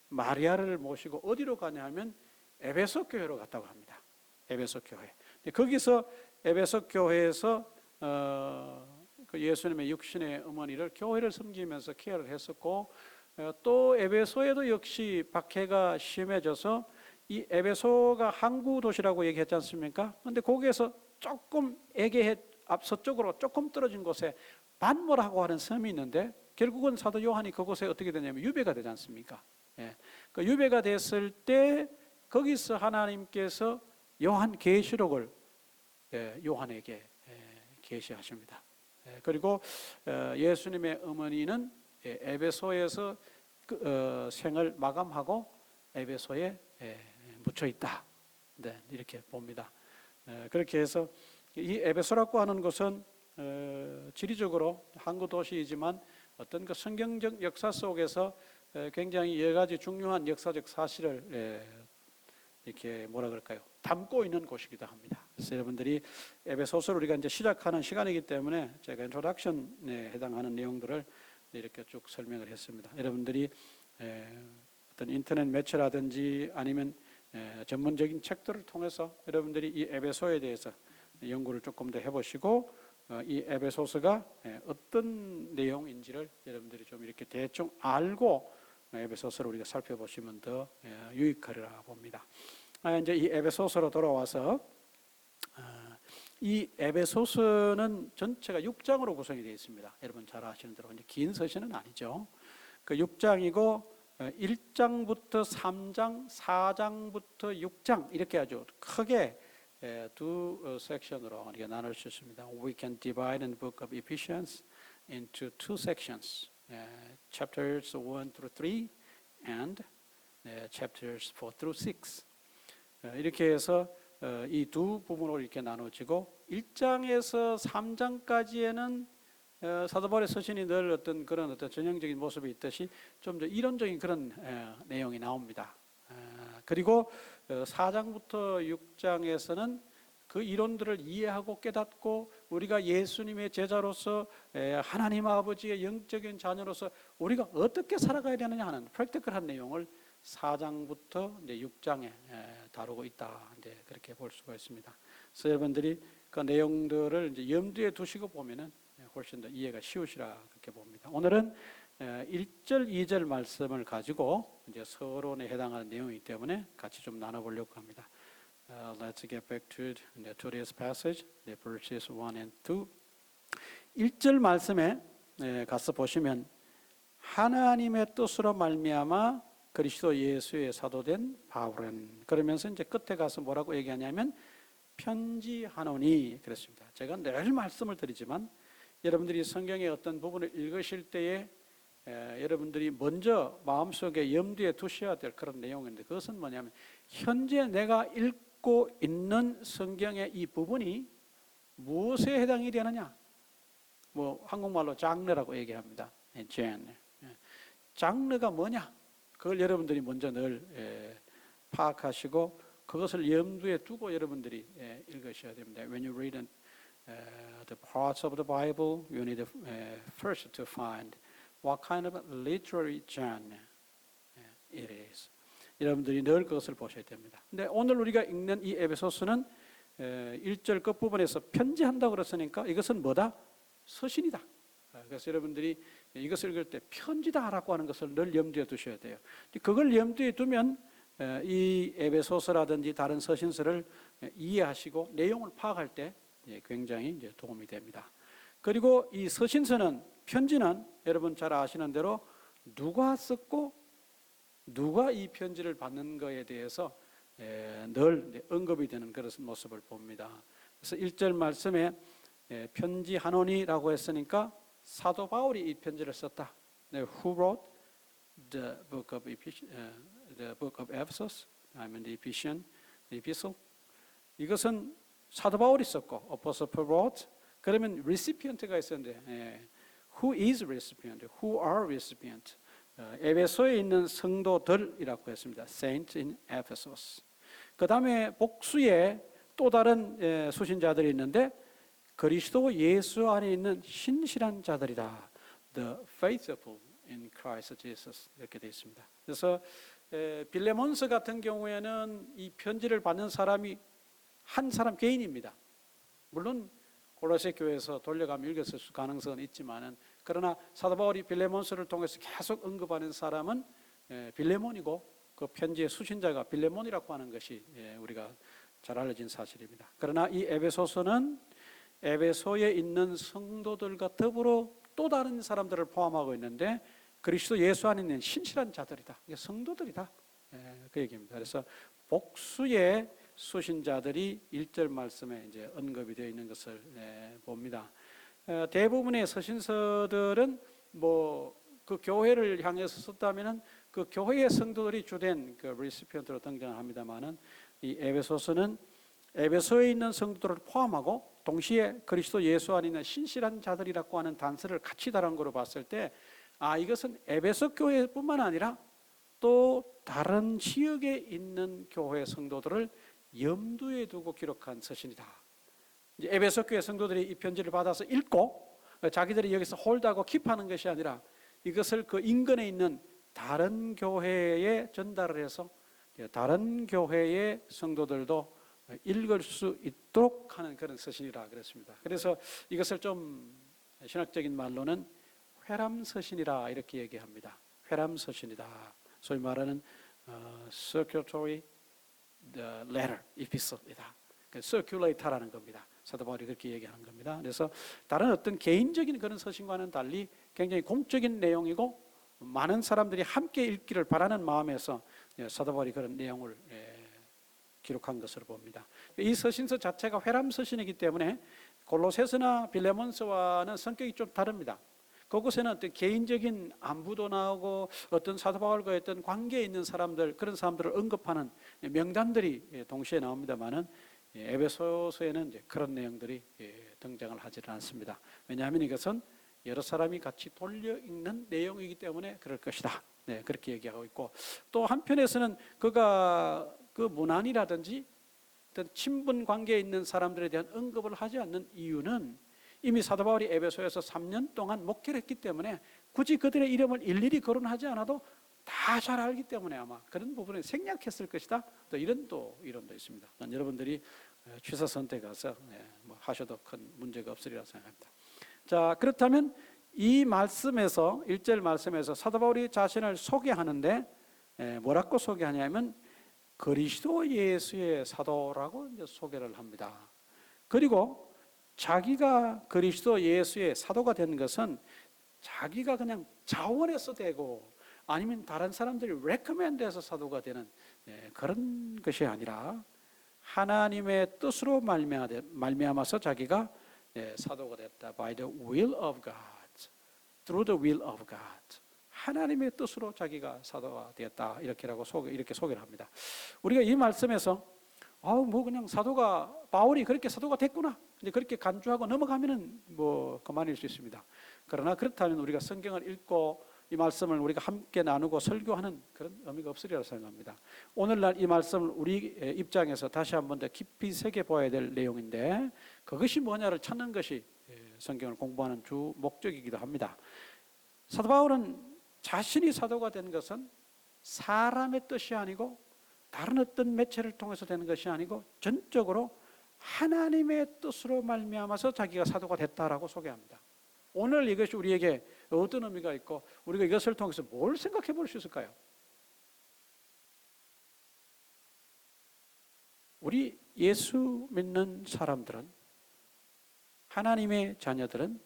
S1: 마리아를 모시고 어디로 가냐 하면 에베소 교회로 갔다고 합니다. 에베소 교회. 거기서 에베소 교회에서 그 예수님의 육신의 어머니를 교회를 섬기면서 케어를 했었고 또 에베소에도 역시 박해가 심해져서 이 에베소가 항구 도시라고 얘기했지 않습니까? 그런데 거기에서 조금 에게해 앞서쪽으로 조금 떨어진 곳에 반모라고 하는 섬이 있는데 결국은 사도 요한이 그곳에 어떻게 되냐면 유배가 되지 않습니까? 그 유배가 됐을 때 거기서 하나님께서 요한 계시록을 요한에게 계시하십니다. 그리고 예수님의 어머니는 에베소에서 생을 마감하고 에베소에 묻혀 있다. 이렇게 봅니다. 그렇게 해서 이 에베소라고 하는 것은 지리적으로 항구 도시이지만 어떤 그 성경적 역사 속에서 굉장히 여러 가지 중요한 역사적 사실을 이렇게 뭐라 그럴까요? 담고 있는 곳이기도 합니다. 그래서 여러분들이 에베소서를 우리가 이제 시작하는 시간이기 때문에 제가 인트로덕션에 해당하는 내용들을 이렇게 쭉 설명을 했습니다. 여러분들이 어떤 인터넷 매체라든지 아니면 전문적인 책들을 통해서 여러분들이 이 에베소에 대해서 연구를 조금 더 해보시고 이 에베소서가 어떤 내용인지를 여러분들이 좀 이렇게 대충 알고 에베소서를 우리가 살펴보시면 더 유익하리라 봅니다. 이제 이 에베소서로 돌아와서 이 에베소서는 전체가 6장으로 구성이 되어 있습니다. 여러분 잘 아시는 대로 이제 긴 서신은 아니죠. 그 6장이고 1장부터 3장, 4장부터 6장 이렇게 아주 크게 두 섹션으로 우리가 나눌 수 있습니다. We can divide the book of Ephesians into two sections, chapters 1 through 3 and chapters 4 through 6. 이렇게 해서 이 두 부분으로 이렇게 나눠지고 1장에서 3장까지에는 사도 바울의 서신이 늘 어떤 그런 어떤 전형적인 모습이 있듯이 좀 더 이론적인 그런 내용이 나옵니다. 그리고 4장부터 6장에서는 그 이론들을 이해하고 깨닫고 우리가 예수님의 제자로서 하나님 아버지의 영적인 자녀로서 우리가 어떻게 살아가야 되느냐 하는 프랙티컬한 내용을 4장부터 이제 6장에 다루고 있다. 이제 그렇게 볼 수가 있습니다. 그래서 여러분들이 그 내용들을 이제 염두에 두시고 보면은 훨씬 더 이해가 쉬우시라 그렇게 봅니다. 오늘은 1절, 2절 말씀을 가지고 이제 서론에 해당하는 내용이기 때문에 같이 좀 나눠보려고 합니다. Let's get back to today's passage, the verses 1 and 2. 1절 말씀에 가서 보시면 하나님의 뜻으로 말미암아 그리스도 예수의 사도된 바울은 그러면서 이제 끝에 가서 뭐라고 얘기하냐면 편지하노니 그랬습니다. 제가 늘 말씀을 드리지만 여러분들이 성경의 어떤 부분을 읽으실 때에 여러분들이 먼저 마음속에 염두에 두셔야 될 그런 내용인데 그것은 뭐냐면 현재 내가 읽고 있는 성경의 이 부분이 무엇에 해당이 되느냐? 뭐 한국말로 장르라고 얘기합니다. 장르가 뭐냐? 그걸 여러분들이 먼저 늘 파악하시고 그것을 염두에 두고 여러분들이 읽으셔야 됩니다. When you read the parts of the Bible, you need first to find what kind of literary genre it is. 여러분들이 늘 그것을 보셔야 됩니다. 근데 오늘 우리가 읽는 이 에베소서는 1절 끝부분에서 편지한다고 그랬으니까 이것은 뭐다? 서신이다. 그래서 여러분들이 이것을 읽을 때 편지다라고 하는 것을 늘 염두에 두셔야 돼요. 그걸 염두에 두면 이 에베소서라든지 다른 서신서를 이해하시고 내용을 파악할 때 굉장히 이제 도움이 됩니다. 그리고 이 서신서는, 편지는 여러분 잘 아시는 대로 누가 썼고 누가 이 편지를 받는 것에 대해서 늘 언급이 되는 그런 모습을 봅니다. 그래서 1절 말씀에 편지 한원이라고 했으니까 사도 바울이 이 편지를 썼다. Who wrote the book of Ephesus? I mean the epistle. 이것은 사도 바울이 썼고, Apostle Paul wrote. 그러면 recipient가 있었는데, who is recipient? Who are recipient? 에베소에 있는 성도들이라고 했습니다. Saints in Ephesus. 그 다음에 복수에 또 다른 수신자들이 있는데 그리스도 예수 안에 있는 신실한 자들이다. The faithful in Christ Jesus 이렇게 되어 있습니다. 그래서 빌레몬서 같은 경우에는 이 편지를 받는 사람이 한 사람 개인입니다. 물론 골로새 교회에서 돌려가며 읽었을 가능성은 있지만은, 그러나 사도 바울이 빌레몬서를 통해서 계속 언급하는 사람은 빌레몬이고 그 편지의 수신자가 빌레몬이라고 하는 것이 우리가 잘 알려진 사실입니다. 그러나 이 에베소서는 에베소에 있는 성도들과 더불어 또 다른 사람들을 포함하고 있는데 그리스도 예수 안에 있는 신실한 자들이다. 이게 성도들이다. 그 얘기입니다. 그래서 복수의 수신자들이 1절 말씀에 이제 언급이 되어 있는 것을 봅니다. 대부분의 서신서들은 그 교회를 향해서 썼다면은 그 교회의 성도들이 주된 그 리시피언트로 등장합니다만은 이 에베소서는 에베소에 있는 성도들을 포함하고 동시에 그리스도 예수 안에 있는 신실한 자들이라고 하는 단서를 같이 다룬 거로 봤을 때, 이것은 에베소 교회뿐만 아니라 또 다른 지역에 있는 교회 성도들을 염두에 두고 기록한 서신이다. 이제 에베소 교회 성도들이 이 편지를 받아서 읽고 자기들이 여기서 홀드하고 킵하는 것이 아니라 이것을 그 인근에 있는 다른 교회에 전달을 해서 다른 교회의 성도들도 읽을 수 있도록 하는 그런 서신이라 그랬습니다. 그래서 이것을 좀 신학적인 말로는 회람서신이라 이렇게 얘기합니다. 회람서신이다. 소위 말하는 circulatory letter, epistle이다. circulate라는 겁니다. 사도 바울이 그렇게 얘기하는 겁니다. 그래서 다른 어떤 개인적인 그런 서신과는 달리 굉장히 공적인 내용이고 많은 사람들이 함께 읽기를 바라는 마음에서 사도 바울이 그런 내용을 기록한 것으로 봅니다. 이 서신서 자체가 회람서신이기 때문에 골로새서나 빌레몬서와는 성격이 좀 다릅니다. 그곳에는 어떤 개인적인 안부도 나오고 어떤 사도 바울과 어떤 관계에 있는 사람들, 그런 사람들을 언급하는 명단들이 동시에 나옵니다만은 에베소서에는 이제 그런 내용들이 등장을 하지 않습니다. 왜냐하면 이것은 여러 사람이 같이 돌려 읽는 내용이기 때문에 그럴 것이다. 그렇게 얘기하고 있고, 또 한편에서는 그가 그 문안이라든지 어떤 친분 관계에 있는 사람들에 대한 언급을 하지 않는 이유는 이미 사도 바울이 에베소에서 3년 동안 목회를 했기 때문에 굳이 그들의 이름을 일일이 거론하지 않아도 다 잘 알기 때문에 아마 그런 부분에 생략했을 것이다. 또 이런 또 이론도 있습니다. 여러분들이 취사 선택 가서 하셔도 큰 문제가 없으리라 생각합니다. 자, 그렇다면 이 말씀에서 1절 말씀에서 사도 바울이 자신을 소개하는데 뭐라고 소개하냐면 그리스도 예수의 사도라고 이제 소개를 합니다. 그리고 자기가 그리스도 예수의 사도가 된 것은 자기가 그냥 자원해서 되고 아니면 다른 사람들이 레커멘드해서 사도가 되는 그런 것이 아니라 하나님의 뜻으로 말미암아서 자기가 사도가 됐다. By the will of God, through the will of God. 하나님의 뜻으로 자기가 사도가 되었다. 이렇게 소개를 합니다. 우리가 이 말씀에서 그냥 바울이 그렇게 사도가 됐구나. 이제 그렇게 간주하고 넘어가면은 그만일 수 있습니다. 그러나 그렇다면 우리가 성경을 읽고 이 말씀을 우리가 함께 나누고 설교하는 그런 의미가 없으리라 생각합니다. 오늘날 이 말씀을 우리 입장에서 다시 한번 더 깊이 새겨봐야 될 내용인데 그것이 뭐냐를 찾는 것이 성경을 공부하는 주 목적이기도 합니다. 사도 바울은 자신이 사도가 된 것은 사람의 뜻이 아니고 다른 어떤 매체를 통해서 되는 것이 아니고 전적으로 하나님의 뜻으로 말미암아서 자기가 사도가 됐다라고 소개합니다. 오늘 이것이 우리에게 어떤 의미가 있고 우리가 이것을 통해서 뭘 생각해 볼 수 있을까요? 우리 예수 믿는 사람들은, 하나님의 자녀들은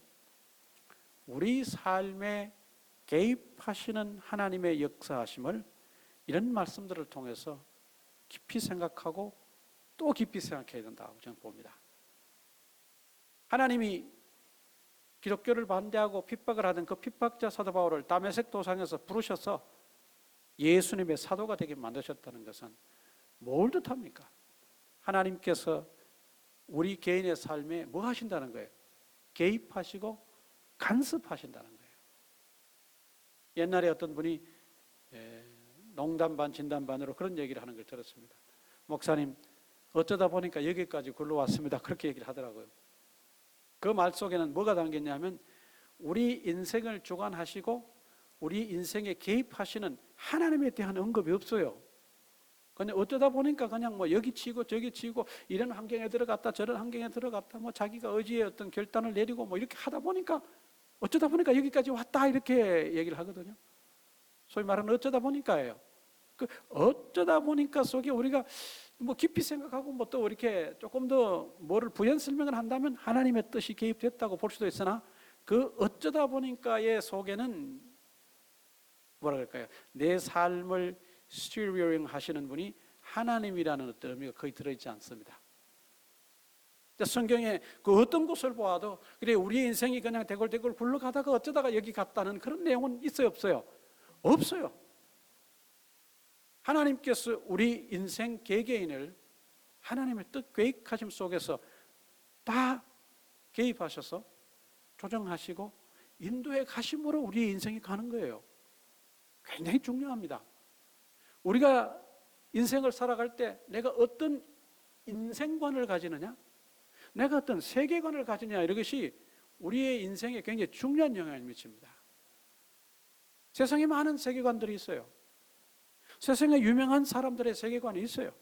S1: 우리 삶에 개입하시는 하나님의 역사하심을 이런 말씀들을 통해서 깊이 생각하고 또 깊이 생각해야 된다고 저는 봅니다. 하나님이 기독교를 반대하고 핍박을 하던 그 핍박자 사도 바울을 다메섹 도상에서 부르셔서 예수님의 사도가 되게 만드셨다는 것은 뭘 뜻합니까? 하나님께서 우리 개인의 삶에 뭐 하신다는 거예요? 개입하시고 간섭하신다는 거예요. 옛날에 어떤 분이 농담 반 진담 반으로 그런 얘기를 하는 걸 들었습니다. 목사님, 어쩌다 보니까 여기까지 굴러왔습니다. 그렇게 얘기를 하더라고요. 그 말 속에는 뭐가 담겼냐면 우리 인생을 주관하시고 우리 인생에 개입하시는 하나님에 대한 언급이 없어요. 그냥 어쩌다 보니까 그냥 뭐 여기 치고 저기 치고 이런 환경에 들어갔다 저런 환경에 들어갔다 뭐 자기가 의지의 어떤 결단을 내리고 뭐 이렇게 하다 보니까 어쩌다 보니까 여기까지 왔다 이렇게 얘기를 하거든요. 소위 말하는 어쩌다 보니까예요. 그 어쩌다 보니까 속에 우리가 뭐 깊이 생각하고 뭐 또 이렇게 조금 더 뭐를 부연 설명을 한다면 하나님의 뜻이 개입됐다고 볼 수도 있으나 그 어쩌다 보니까의 속에는 뭐라 그럴까요? 내 삶을 스티어링 하시는 분이 하나님이라는 어떤 의미가 거의 들어있지 않습니다. 성경에 그 어떤 곳을 보아도 그래 우리의 인생이 그냥 대굴대굴 굴러가다가 어쩌다가 여기 갔다는 그런 내용은 있어요, 없어요? 없어요. 하나님께서 우리 인생 개개인을 하나님의 뜻 계획하심 속에서 다 개입하셔서 조정하시고 인도해 가심으로 우리의 인생이 가는 거예요. 굉장히 중요합니다. 우리가 인생을 살아갈 때 내가 어떤 인생관을 가지느냐, 내가 어떤 세계관을 가지느냐, 이것이 우리의 인생에 굉장히 중요한 영향을 미칩니다. 세상에 많은 세계관들이 있어요. 세상에 유명한 사람들의 세계관이 있어요.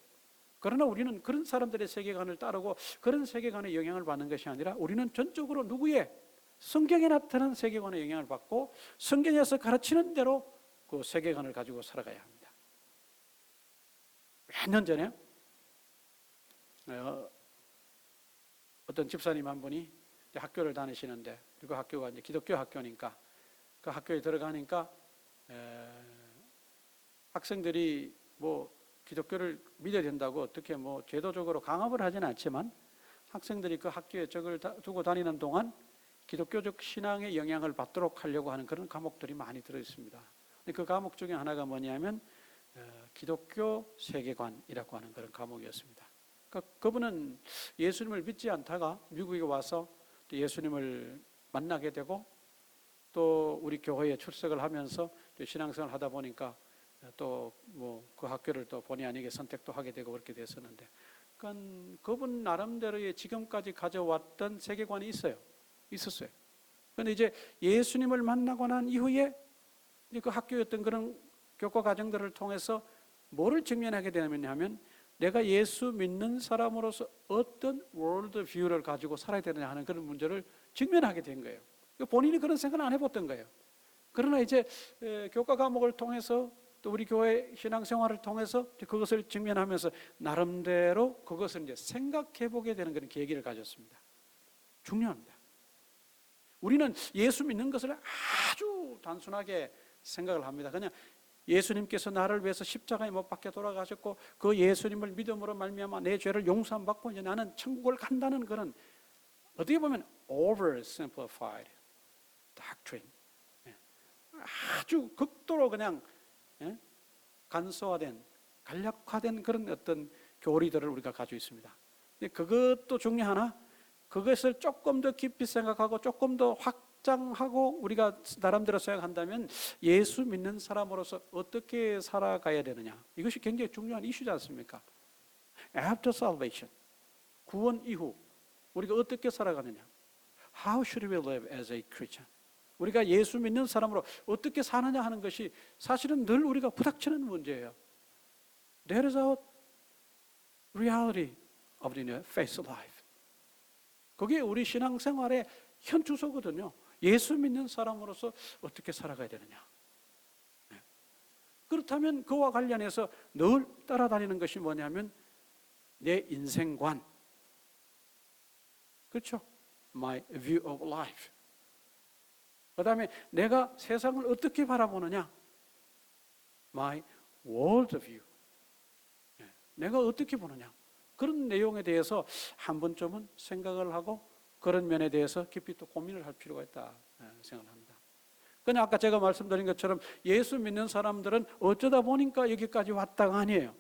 S1: 그러나 우리는 그런 사람들의 세계관을 따르고 그런 세계관의 영향을 받는 것이 아니라 우리는 전적으로 누구의 성경에 나타난 세계관의 영향을 받고 성경에서 가르치는 대로 그 세계관을 가지고 살아가야 합니다. 몇 년 전에 어떤 집사님 한 분이 학교를 다니시는데, 그리고 학교가 이제 기독교 학교니까 그 학교에 들어가니까 학생들이 뭐 기독교를 믿어야 된다고 어떻게 뭐 제도적으로 강압을 하지는 않지만 학생들이 그 학교에 적을 두고 다니는 동안 기독교적 신앙의 영향을 받도록 하려고 하는 그런 과목들이 많이 들어 있습니다. 그 과목 중에 하나가 뭐냐면 기독교 세계관이라고 하는 그런 과목이었습니다. 그분은 예수님을 믿지 않다가 미국에 와서 또 예수님을 만나게 되고 또 우리 교회에 출석을 하면서 신앙생활을 하다 보니까 또 뭐 그 학교를 또 본의 아니게 선택도 하게 되고 그렇게 됐었는데, 그러니까 그분 나름대로의 지금까지 가져왔던 세계관이 있었어요. 그런데 이제 예수님을 만나고 난 이후에 그 학교였던 그런 교과 과정들을 통해서 뭐를 직면하게 되냐면 내가 예수 믿는 사람으로서 어떤 월드 뷰를 가지고 살아야 되느냐 하는 그런 문제를 직면하게 된 거예요. 본인이 그런 생각을 안 해봤던 거예요. 그러나 이제 교과 과목을 통해서 또 우리 교회 신앙생활을 통해서 그것을 직면하면서 나름대로 그것을 이제 생각해 보게 되는 그런 계기를 가졌습니다. 중요합니다. 우리는 예수 믿는 것을 아주 단순하게 생각을 합니다. 그냥 예수님께서 나를 위해서 십자가에 못 박혀 돌아가셨고 그 예수님을 믿음으로 말미암아 내 죄를 용서함 받고 이제 나는 천국을 간다는 그런 어떻게 보면 oversimplified doctrine, 아주 극도로 그냥 간소화된 간략화된 그런 어떤 교리들을 우리가 가지고 있습니다. 근데 그것도 중요하나 그것을 조금 더 깊이 생각하고 조금 더 확장하고 우리가 나름대로 생각한다면 예수 믿는 사람으로서 어떻게 살아가야 되느냐, 이것이 굉장히 중요한 이슈지 않습니까? After salvation, 구원 이후 우리가 어떻게 살아가느냐, How should we live as a Christian? 우리가 예수 믿는 사람으로 어떻게 사느냐 하는 것이 사실은 늘 우리가 부닥치는 문제예요. That is our reality of the faith life. 그게 우리 신앙생활의 현 주소거든요. 예수 믿는 사람으로서 어떻게 살아가야 되느냐. 그렇다면 그와 관련해서 늘 따라다니는 것이 뭐냐면 내 인생관, 그렇죠? My view of life. 그 다음에 내가 세상을 어떻게 바라보느냐? My world view. 내가 어떻게 보느냐? 그런 내용에 대해서 한 번쯤은 생각을 하고 그런 면에 대해서 깊이 또 고민을 할 필요가 있다 생각을 합니다. 그냥 아까 제가 말씀드린 것처럼 예수 믿는 사람들은 어쩌다 보니까 여기까지 왔다가 아니에요.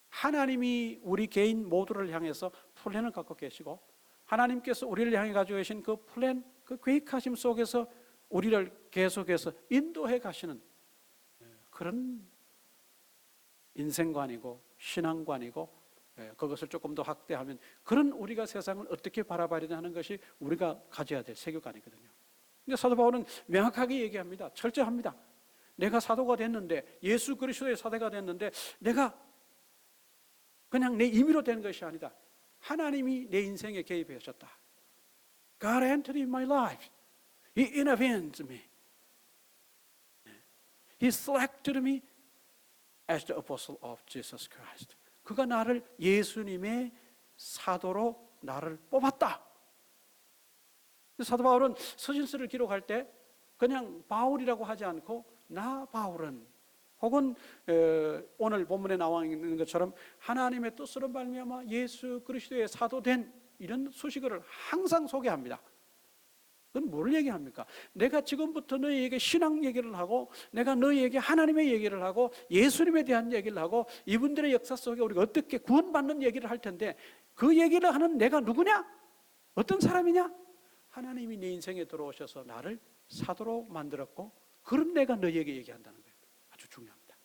S1: 하나님이 우리 개인 모두를 향해서 플랜을 갖고 계시고 하나님께서 우리를 향해 가지고 계신 그 플랜, 그 계획하심 속에서 우리를 계속해서 인도해 가시는 그런 인생관이고 신앙관이고 그것을 조금 더 확대하면 그런 우리가 세상을 어떻게 바라봐야 되냐 하는 것이 우리가 가져야 될 세계관이거든요. 근데 사도 바울은 명확하게 얘기합니다. 철저합니다. 내가 사도가 됐는데 예수 그리스도의 사도가 됐는데 내가 그냥 내 임의로 된 것이 아니다. 하나님이 내 인생에 개입하셨다. God entered in my life. He intervened me. He selected me as the apostle of Jesus Christ. 그가 나를 예수님의 사도로 나를 뽑았다. 사도 바울은 서신서를 기록할 때 그냥 바울이라고 하지 않고 나 바울은 혹은 오늘 본문에 나와 있는 것처럼 하나님의 뜻으로 말미암아 예수 그리스도의 사도된 이런 소식을 항상 소개합니다. 그건 뭘 얘기합니까? 내가 지금부터 너희에게 신앙 얘기를 하고 내가 너희에게 하나님의 얘기를 하고 예수님에 대한 얘기를 하고 이분들의 역사 속에 우리가 어떻게 구원받는 얘기를 할 텐데 그 얘기를 하는 내가 누구냐? 어떤 사람이냐? 하나님이 내 인생에 들어오셔서 나를 사도로 만들었고 그런 내가 너희에게 얘기한다는 거예요. 아주 중요합니다.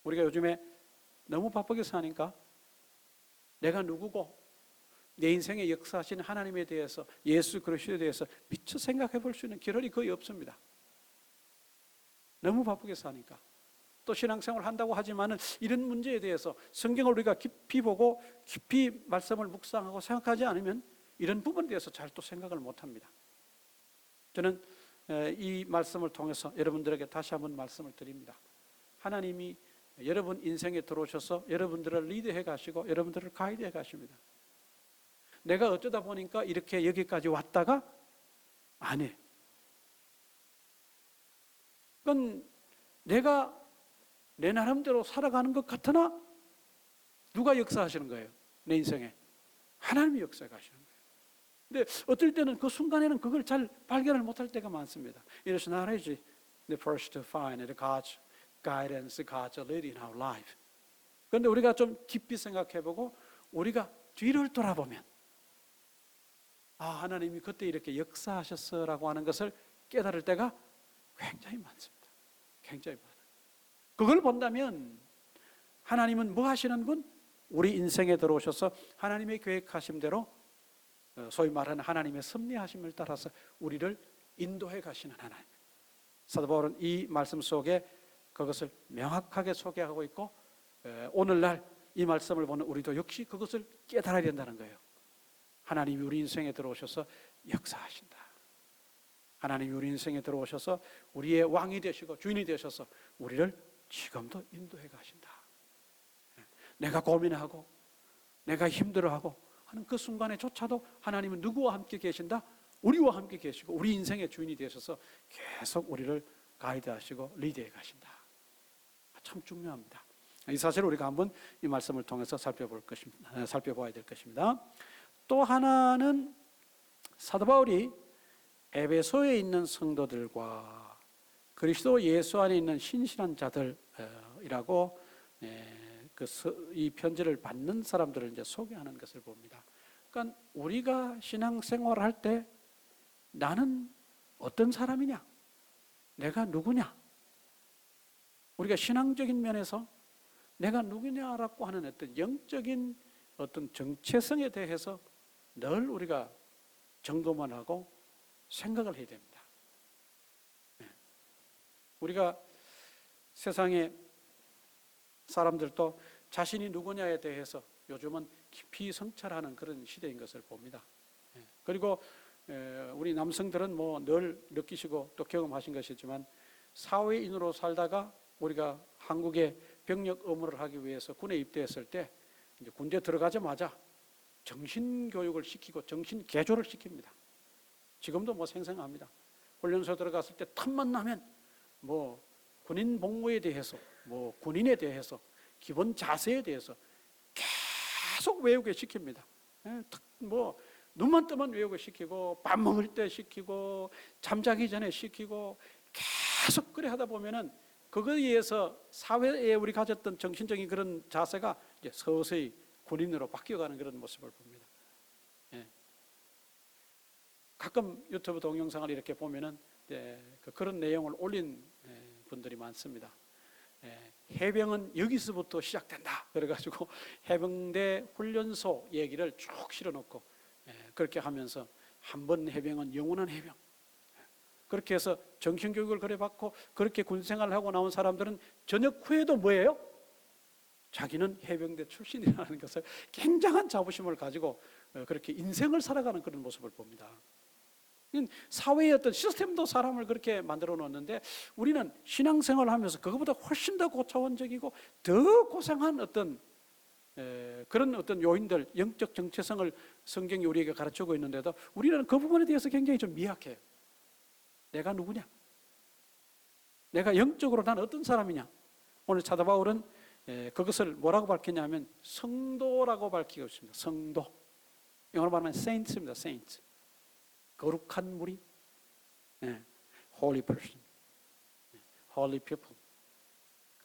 S1: 우리가 요즘에 너무 바쁘게 사니까 내가 누구고 내 인생에 역사하신 하나님에 대해서 예수 그리스도에 대해서 미처 생각해 볼 수 있는 기회이 거의 없습니다. 너무 바쁘게 사니까. 또 신앙생활을 한다고 하지만 이런 문제에 대해서 성경을 우리가 깊이 보고 깊이 말씀을 묵상하고 생각하지 않으면 이런 부분에 대해서 잘 또 생각을 못합니다. 저는 이 말씀을 통해서 여러분들에게 다시 한번 말씀을 드립니다. 하나님이 여러분 인생에 들어오셔서 여러분들을 리드해 가시고 여러분들을 가이드해 가십니다. 내가 어쩌다 보니까 이렇게 여기까지 왔다가 아니에요. 그건 내가 내 나름대로 살아가는 것 같으나 누가 역사하시는 거예요? 내 인생에 하나님이 역사해 가시는 거예요. 근데 어떨 때는 그 순간에는 그걸 잘 발견을 못할 때가 많습니다. It is not easy the first to find God's guidance, God's leading in our life. 그런데 우리가 좀 깊이 생각해보고 우리가 뒤를 돌아보면 하나님이 그때 이렇게 역사하셨어라고 하는 것을 깨달을 때가 굉장히 많습니다. 굉장히 많아요. 그걸 본다면 하나님은 뭐 하시는 분? 우리 인생에 들어오셔서 하나님의 계획하신 대로 소위 말하는 하나님의 섭리하심을 따라서 우리를 인도해 가시는 하나님. 사도 바울은 이 말씀 속에 그것을 명확하게 소개하고 있고 오늘날 이 말씀을 보는 우리도 역시 그것을 깨달아야 된다는 거예요. 하나님이 우리 인생에 들어오셔서 역사하신다. 하나님이 우리 인생에 들어오셔서 우리의 왕이 되시고 주인이 되셔서 우리를 지금도 인도해 가신다. 내가 고민하고 내가 힘들어하고 하는 그 순간에조차도 하나님은 누구와 함께 계신다? 우리와 함께 계시고 우리 인생의 주인이 되셔서 계속 우리를 가이드하시고 리드해 가신다. 참 중요합니다. 이 사실을 우리가 한번 이 말씀을 통해서 살펴봐야 될 것입니다. 또 하나는 사도 바울이 에베소에 있는 성도들과 그리스도 예수 안에 있는 신실한 자들이라고 이 편지를 받는 사람들을 이제 소개하는 것을 봅니다. 그러니까 우리가 신앙생활을 할 때 나는 어떤 사람이냐? 내가 누구냐? 우리가 신앙적인 면에서 내가 누구냐라고 하는 어떤 영적인 어떤 정체성에 대해서 늘 우리가 점검을 하고 생각을 해야 됩니다. 우리가 세상에 사람들도 자신이 누구냐에 대해서 요즘은 깊이 성찰하는 그런 시대인 것을 봅니다. 그리고 우리 남성들은 뭐 늘 느끼시고 또 경험하신 것이지만 사회인으로 살다가 우리가 한국에 병력 의무를 하기 위해서 군에 입대했을 때 이제 군대 들어가자마자 정신교육을 시키고 정신개조를 시킵니다. 지금도 뭐 생생합니다. 훈련소 들어갔을 때 틈만 나면 뭐 군인 복무에 대해서 뭐 군인에 대해서 기본 자세에 대해서 계속 외우게 시킵니다. 뭐 눈만 뜨면 외우게 시키고 밥 먹을 때 시키고 잠자기 전에 시키고 계속 그래 하다 보면은 그거에 의해서 사회에 우리 가졌던 정신적인 그런 자세가 이제 서서히 군인으로 바뀌어가는 그런 모습을 봅니다. 가끔 유튜브 동영상을 이렇게 보면은 그런 내용을 올린 분들이 많습니다. 해병은 여기서부터 시작된다. 그래가지고 해병대 훈련소 얘기를 쭉 실어놓고 그렇게 하면서 한 번 해병은 영원한 해병. 그렇게 해서 정신교육을 그래 받고 그렇게 군생활을 하고 나온 사람들은 전역 후에도 뭐예요? 자기는 해병대 출신이라는 것을 굉장한 자부심을 가지고 그렇게 인생을 살아가는 그런 모습을 봅니다. 사회의 어떤 시스템도 사람을 그렇게 만들어 놓았는데 우리는 신앙생활을 하면서 그것보다 훨씬 더 고차원적이고 더 고상한 어떤 그런 어떤 요인들, 영적 정체성을 성경이 우리에게 가르치고 있는데도 우리는 그 부분에 대해서 굉장히 좀 미약해요. 내가 누구냐? 내가 영적으로 난 어떤 사람이냐? 오늘 사도 바울은 그것을 뭐라고 밝히냐면 성도라고 밝히고 있습니다. 성도. 영어로 말하면 saints입니다. saints. 거룩한 무리. holy person. holy people.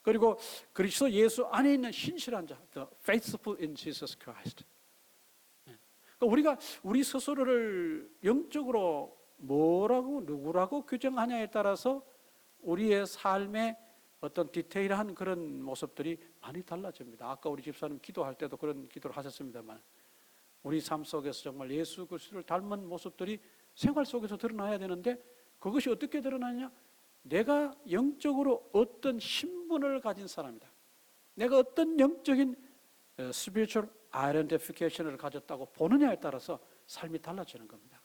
S1: 그리고 그리스도 예수 안에 있는 신실한 자, the faithful in Jesus Christ. 그러니까 우리 스스로를 영적으로 뭐라고 누구라고 규정하냐에 따라서 우리의 삶의 어떤 디테일한 그런 모습들이 많이 달라집니다. 아까 우리 집사님 기도할 때도 그런 기도를 하셨습니다만 우리 삶 속에서 정말 예수 그리스도를 닮은 모습들이 생활 속에서 드러나야 되는데 그것이 어떻게 드러나냐? 내가 영적으로 어떤 신분을 가진 사람이다. 내가 어떤 영적인 spiritual identification을 가졌다고 보느냐에 따라서 삶이 달라지는 겁니다.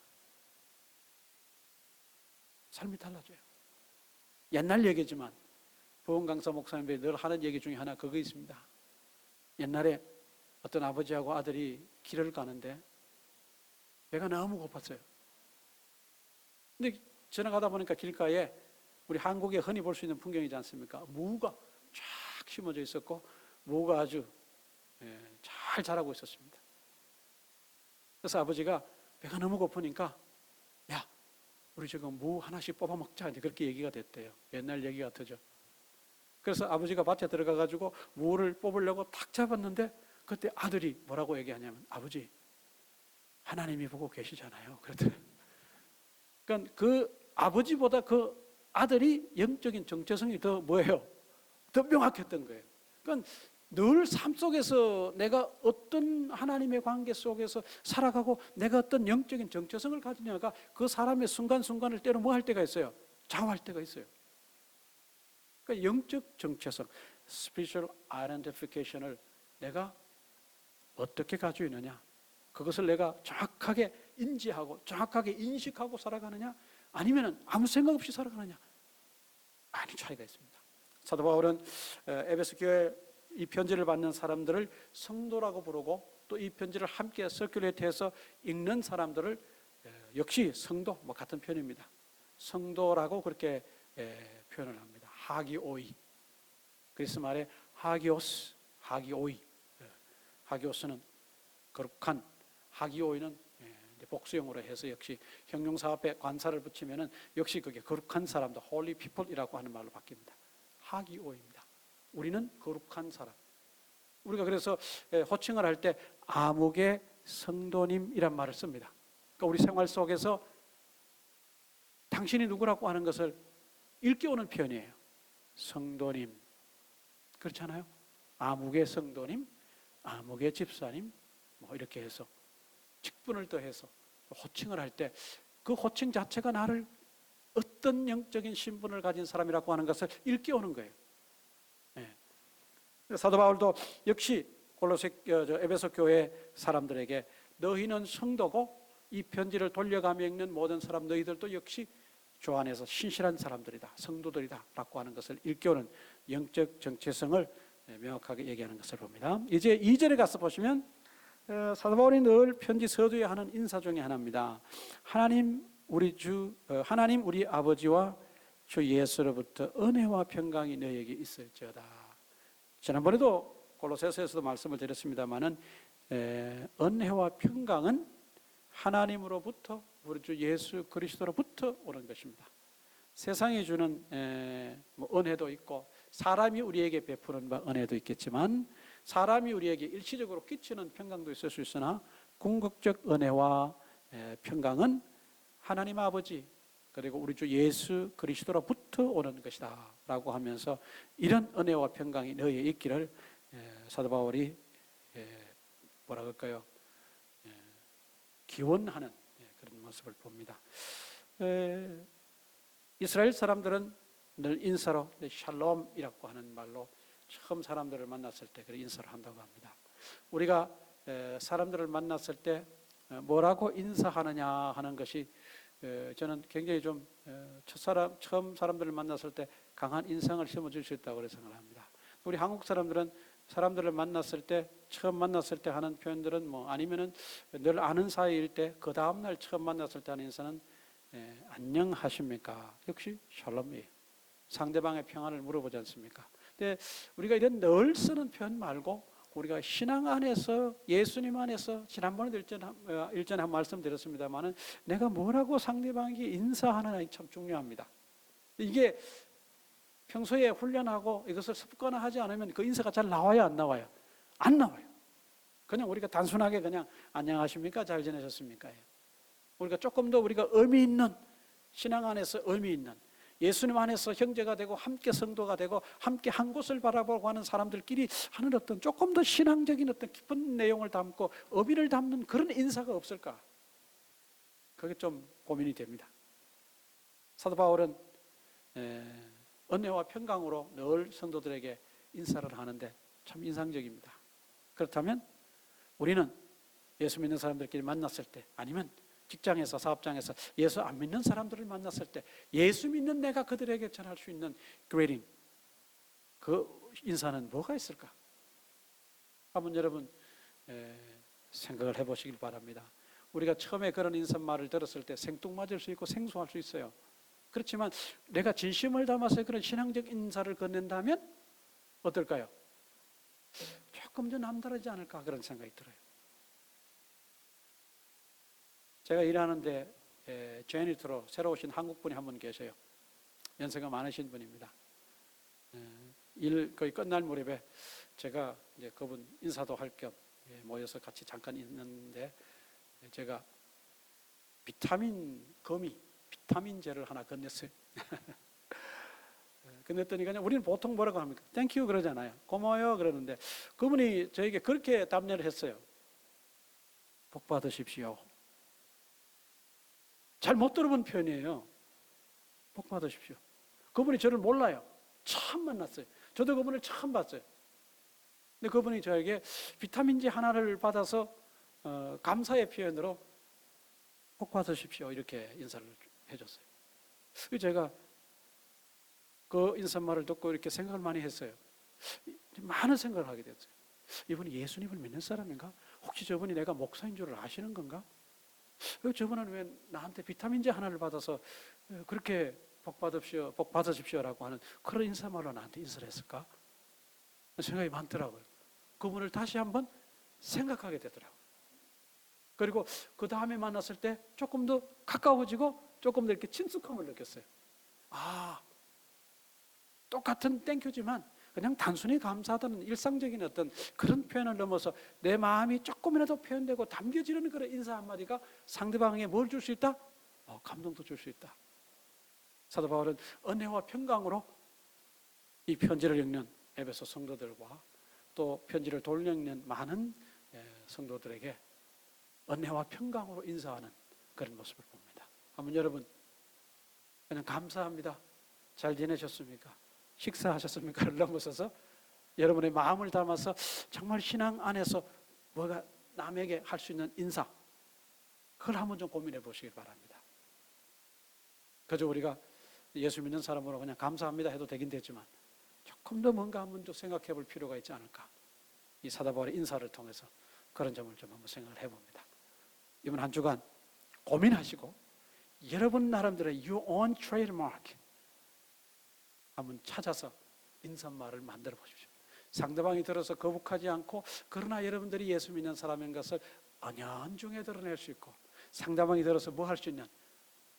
S1: 삶이 달라져요. 옛날 얘기지만 부흥강사 목사님들이 늘 하는 얘기 중에 하나 그거 있습니다. 옛날에 어떤 아버지하고 아들이 길을 가는데 배가 너무 고팠어요. 근데 지나가다 보니까 길가에 우리 한국에 흔히 볼 수 있는 풍경이지 않습니까? 무가 쫙 심어져 있었고 무가 아주 잘 자라고 있었습니다. 그래서 아버지가 배가 너무 고프니까 야, 우리 지금 무 하나씩 뽑아 먹자. 이제 그렇게 얘기가 됐대요. 옛날 얘기 같으죠. 그래서 아버지가 밭에 들어가가지고 무를 뽑으려고 탁 잡았는데 그때 아들이 뭐라고 얘기하냐면 아버지, 하나님이 보고 계시잖아요. 그랬더니 그러니까 그 아버지보다 그 아들이 영적인 정체성이 더 뭐예요? 더 명확했던 거예요. 그러니까 늘 삶 속에서 내가 어떤 하나님의 관계 속에서 살아가고 내가 어떤 영적인 정체성을 가지냐가 그 사람의 순간순간을 때로 뭐 할 때가 있어요? 좌우할 때가 있어요. 그러니까 영적 정체성, spiritual identification을 내가 어떻게 가지고 있느냐? 그것을 내가 정확하게 인지하고 정확하게 인식하고 살아가느냐? 아니면 아무 생각 없이 살아가느냐? 많이 차이가 있습니다. 사도 바울은 에베소 교회 이 편지를 받는 사람들을 성도라고 부르고 또 이 편지를 함께 서큘레이트해서 읽는 사람들을 역시 성도, 뭐 같은 편입니다. 성도라고 그렇게 표현을 합니다. 하기오이. 그리스 말에 하기오스, 하기오이. 하기오스는 거룩한, 하기오이는 복수형으로 해서 역시 형용사 앞에 관사를 붙이면은 역시 그게 거룩한 사람들, holy people이라고 하는 말로 바뀝니다. 하기오입니다. 우리는 거룩한 사람. 우리가 그래서 호칭을 할 때 아무개 성도님이란 말을 씁니다. 그러니까 우리 생활 속에서 당신이 누구라고 하는 것을 일깨우는 표현이에요. 성도님. 그렇잖아요. 아무개 성도님, 아무개 집사님, 뭐 이렇게 해서 직분을 더해서 호칭을 할 때 그 호칭 자체가 나를 어떤 영적인 신분을 가진 사람이라고 하는 것을 일깨우는 거예요. 사도 바울도 역시 에베소 교회 사람들에게 너희는 성도고 이 편지를 돌려가며 읽는 모든 사람 너희들도 역시 주 안에서 신실한 사람들이다, 성도들이다 라고 하는 것을 일깨우는 영적 정체성을 명확하게 얘기하는 것을 봅니다. 이제 2절에 가서 보시면 사도 바울이 늘 편지 서두에 하는 인사 중에 하나입니다. 하나님 우리 아버지와 주 예수로부터 은혜와 평강이 너희에게 있을지어다. 지난번에도 골로새서에서도 말씀을 드렸습니다마는 은혜와 평강은 하나님으로부터 우리 주 예수 그리스도로부터 오는 것입니다. 세상이 주는 은혜도 있고 사람이 우리에게 베푸는 은혜도 있겠지만 사람이 우리에게 일시적으로 끼치는 평강도 있을 수 있으나 궁극적 은혜와 평강은 하나님 아버지 그리고 우리 주 예수 그리스도로부터 오는 것이다 라고 하면서 이런 은혜와 평강이 너희에 있기를 사도 바울이 뭐라 그럴까요? 기원하는 그런 모습을 봅니다. 이스라엘 사람들은 늘 인사로 샬롬이라고 하는 말로 처음 사람들을 만났을 때 그런 인사를 한다고 합니다. 우리가 사람들을 만났을 때 뭐라고 인사하느냐 하는 것이 저는 굉장히 좀 처음 사람들을 만났을 때 강한 인상을 심어줄 수 있다고 생각합니다. 우리 한국 사람들은 사람들을 만났을 때 처음 만났을 때 하는 표현들은 뭐 아니면은 늘 아는 사이일 때 그 다음 날 처음 만났을 때 하는 인사는 안녕하십니까? 역시 샬롬이에요. 상대방의 평안을 물어보지 않습니까? 근데 우리가 이런 늘 쓰는 표현 말고 우리가 신앙 안에서 예수님 안에서 지난번에도 일전에 한 말씀 드렸습니다만은 내가 뭐라고 상대방에게 인사하느냐 참 중요합니다. 이게 평소에 훈련하고 이것을 습관화하지 않으면 그 인사가 잘 나와요, 안 나와요? 안 나와요. 그냥 우리가 단순하게 그냥 안녕하십니까? 잘 지내셨습니까? 우리가 조금 더 우리가 의미 있는 신앙 안에서 의미 있는 예수님 안에서 형제가 되고 함께 성도가 되고 함께 한 곳을 바라보고 하는 사람들끼리 하는 어떤 조금 더 신앙적인 어떤 깊은 내용을 담고 의미를 담는 그런 인사가 없을까? 그게 좀 고민이 됩니다. 사도 바울은 은혜와 평강으로 늘 성도들에게 인사를 하는데 참 인상적입니다. 그렇다면 우리는 예수 믿는 사람들끼리 만났을 때 아니면 직장에서 사업장에서 예수 안 믿는 사람들을 만났을 때 예수 믿는 내가 그들에게 전할 수 있는 greeting 그 인사는 뭐가 있을까? 한번 여러분 생각을 해보시길 바랍니다. 우리가 처음에 그런 인사말을 들었을 때 생뚱맞을 수 있고 생소할 수 있어요. 그렇지만 내가 진심을 담아서 그런 신앙적 인사를 건넨다면 어떨까요? 조금 더 남다르지 않을까 그런 생각이 들어요. 제가 일하는데 제니터로 새로 오신 한국분이 한 분 계세요. 연세가 많으신 분입니다. 일 거의 끝날 무렵에 제가 이제 그분 인사도 할 겸 모여서 같이 잠깐 있는데 제가 비타민제를 하나 건넸어요. 건넸더니 그냥 우리는 보통 뭐라고 합니까? 땡큐 그러잖아요. 고마워요 그러는데 그분이 저에게 그렇게 답례를 했어요. 복 받으십시오. 잘 못 들어본 표현이에요. 복 받으십시오. 그분이 저를 몰라요. 처음 만났어요. 저도 그분을 처음 봤어요. 근데 그분이 저에게 비타민제 하나를 받아서 감사의 표현으로 복 받으십시오 이렇게 인사를 해줬어요. 제가 그 인사말을 듣고 이렇게 생각을 많이 했어요. 많은 생각을 하게 됐어요. 이분이 예수님을 믿는 사람인가? 혹시 저분이 내가 목사인 줄 아시는 건가? 저분은 왜 나한테 비타민제 하나를 받아서 그렇게 복 받으십시오라고 하는 그런 인사말로 나한테 인사를 했을까? 생각이 많더라고요. 그분을 다시 한번 생각하게 되더라고요. 그리고 그 다음에 만났을 때 조금 더 가까워지고 조금 더 이렇게 친숙함을 느꼈어요. 아, 똑같은 땡큐지만 그냥 단순히 감사하다는 일상적인 어떤 그런 표현을 넘어서 내 마음이 조금이라도 표현되고 담겨지는 그런 인사 한마디가 상대방에게 뭘 줄 수 있다? 감동도 줄 수 있다. 사도 바울은 은혜와 평강으로 이 편지를 읽는 에베소 성도들과 또 편지를 돌려읽는 많은 성도들에게 은혜와 평강으로 인사하는 그런 모습을 봅니다. 한번 여러분 그냥 감사합니다. 잘 지내셨습니까? 식사하셨습니까?를 넘어서서 여러분의 마음을 담아서 정말 신앙 안에서 뭐가 남에게 할 수 있는 인사 그걸 한번 좀 고민해 보시길 바랍니다. 그저 우리가 예수 믿는 사람으로 그냥 감사합니다 해도 되긴 되지만 조금 더 뭔가 한번 좀 생각해 볼 필요가 있지 않을까. 이 사도 바울의 인사를 통해서 그런 점을 좀 한번 생각을 해봅니다. 이번 한 주간 고민하시고 여러분 나름대로의 your own trademark 한번 찾아서 인사말을 만들어 보십시오. 상대방이 들어서 거북하지 않고 그러나 여러분들이 예수 믿는 사람인 것을 은연중에 드러낼 수 있고 상대방이 들어서 뭐 할 수 있는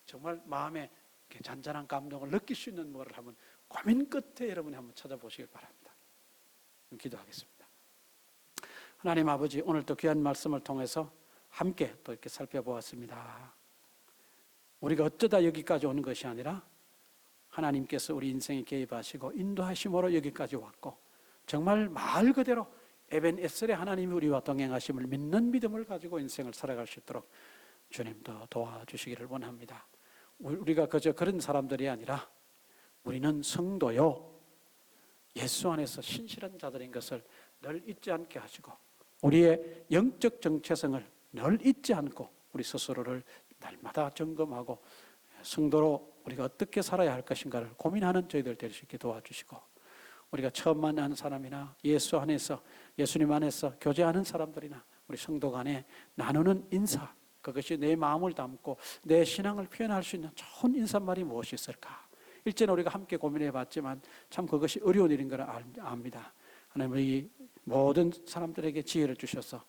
S1: 정말 마음에 잔잔한 감동을 느낄 수 있는 뭐를 한번 고민 끝에 여러분이 한번 찾아보시길 바랍니다. 기도하겠습니다. 하나님 아버지, 오늘 또 귀한 말씀을 통해서 함께 또 이렇게 살펴보았습니다. 우리가 어쩌다 여기까지 오는 것이 아니라 하나님께서 우리 인생에 개입하시고 인도하심으로 여기까지 왔고 정말 말 그대로 에벤에셀의 하나님이 우리와 동행하심을 믿는 믿음을 가지고 인생을 살아갈 수 있도록 주님도 도와주시기를 원합니다. 우리가 그저 그런 사람들이 아니라 우리는 성도요 예수 안에서 신실한 자들인 것을 늘 잊지 않게 하시고 우리의 영적 정체성을 늘 잊지 않고 우리 스스로를 날마다 점검하고 성도로 우리가 어떻게 살아야 할 것인가를 고민하는 저희들 될 수 있게 도와주시고 우리가 처음 만난 사람이나 예수 안에서 예수님 안에서 교제하는 사람들이나 우리 성도 간에 나누는 인사 그것이 내 마음을 담고 내 신앙을 표현할 수 있는 좋은 인사말이 무엇이 있을까? 일전에 우리가 함께 고민해 봤지만 참 그것이 어려운 일인 걸 압니다. 하나님이 모든 사람들에게 지혜를 주셔서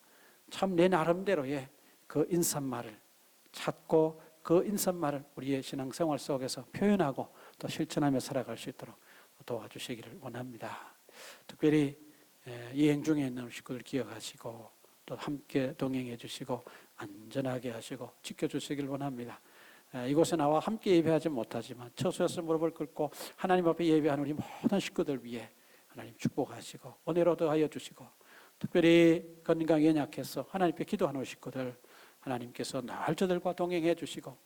S1: 참 내 나름대로의 그 인사말을 찾고 그 인사말을 우리의 신앙생활 속에서 표현하고 또 실천하며 살아갈 수 있도록 도와주시기를 원합니다. 특별히 여행 중에 있는 식구들 기억하시고 또 함께 동행해 주시고 안전하게 하시고 지켜주시길 원합니다. 이곳에 나와 함께 예배하지 못하지만 처소에서 무릎을 꿇고 하나님 앞에 예배하는 우리 모든 식구들 위해 하나님 축복하시고 은혜로 더하여 주시고 특별히 건강에 연약해서 하나님께 기도하는 식구들 하나님께서 늘 저들과 동행해 주시고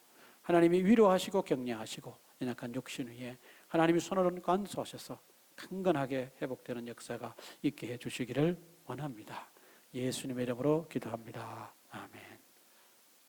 S1: 하나님이 위로하시고 격려하시고 연약한 육신 위에 하나님이 손으로 간수하셔서 강건하게 회복되는 역사가 있게 해 주시기를 원합니다. 예수님의 이름으로 기도합니다. 아멘.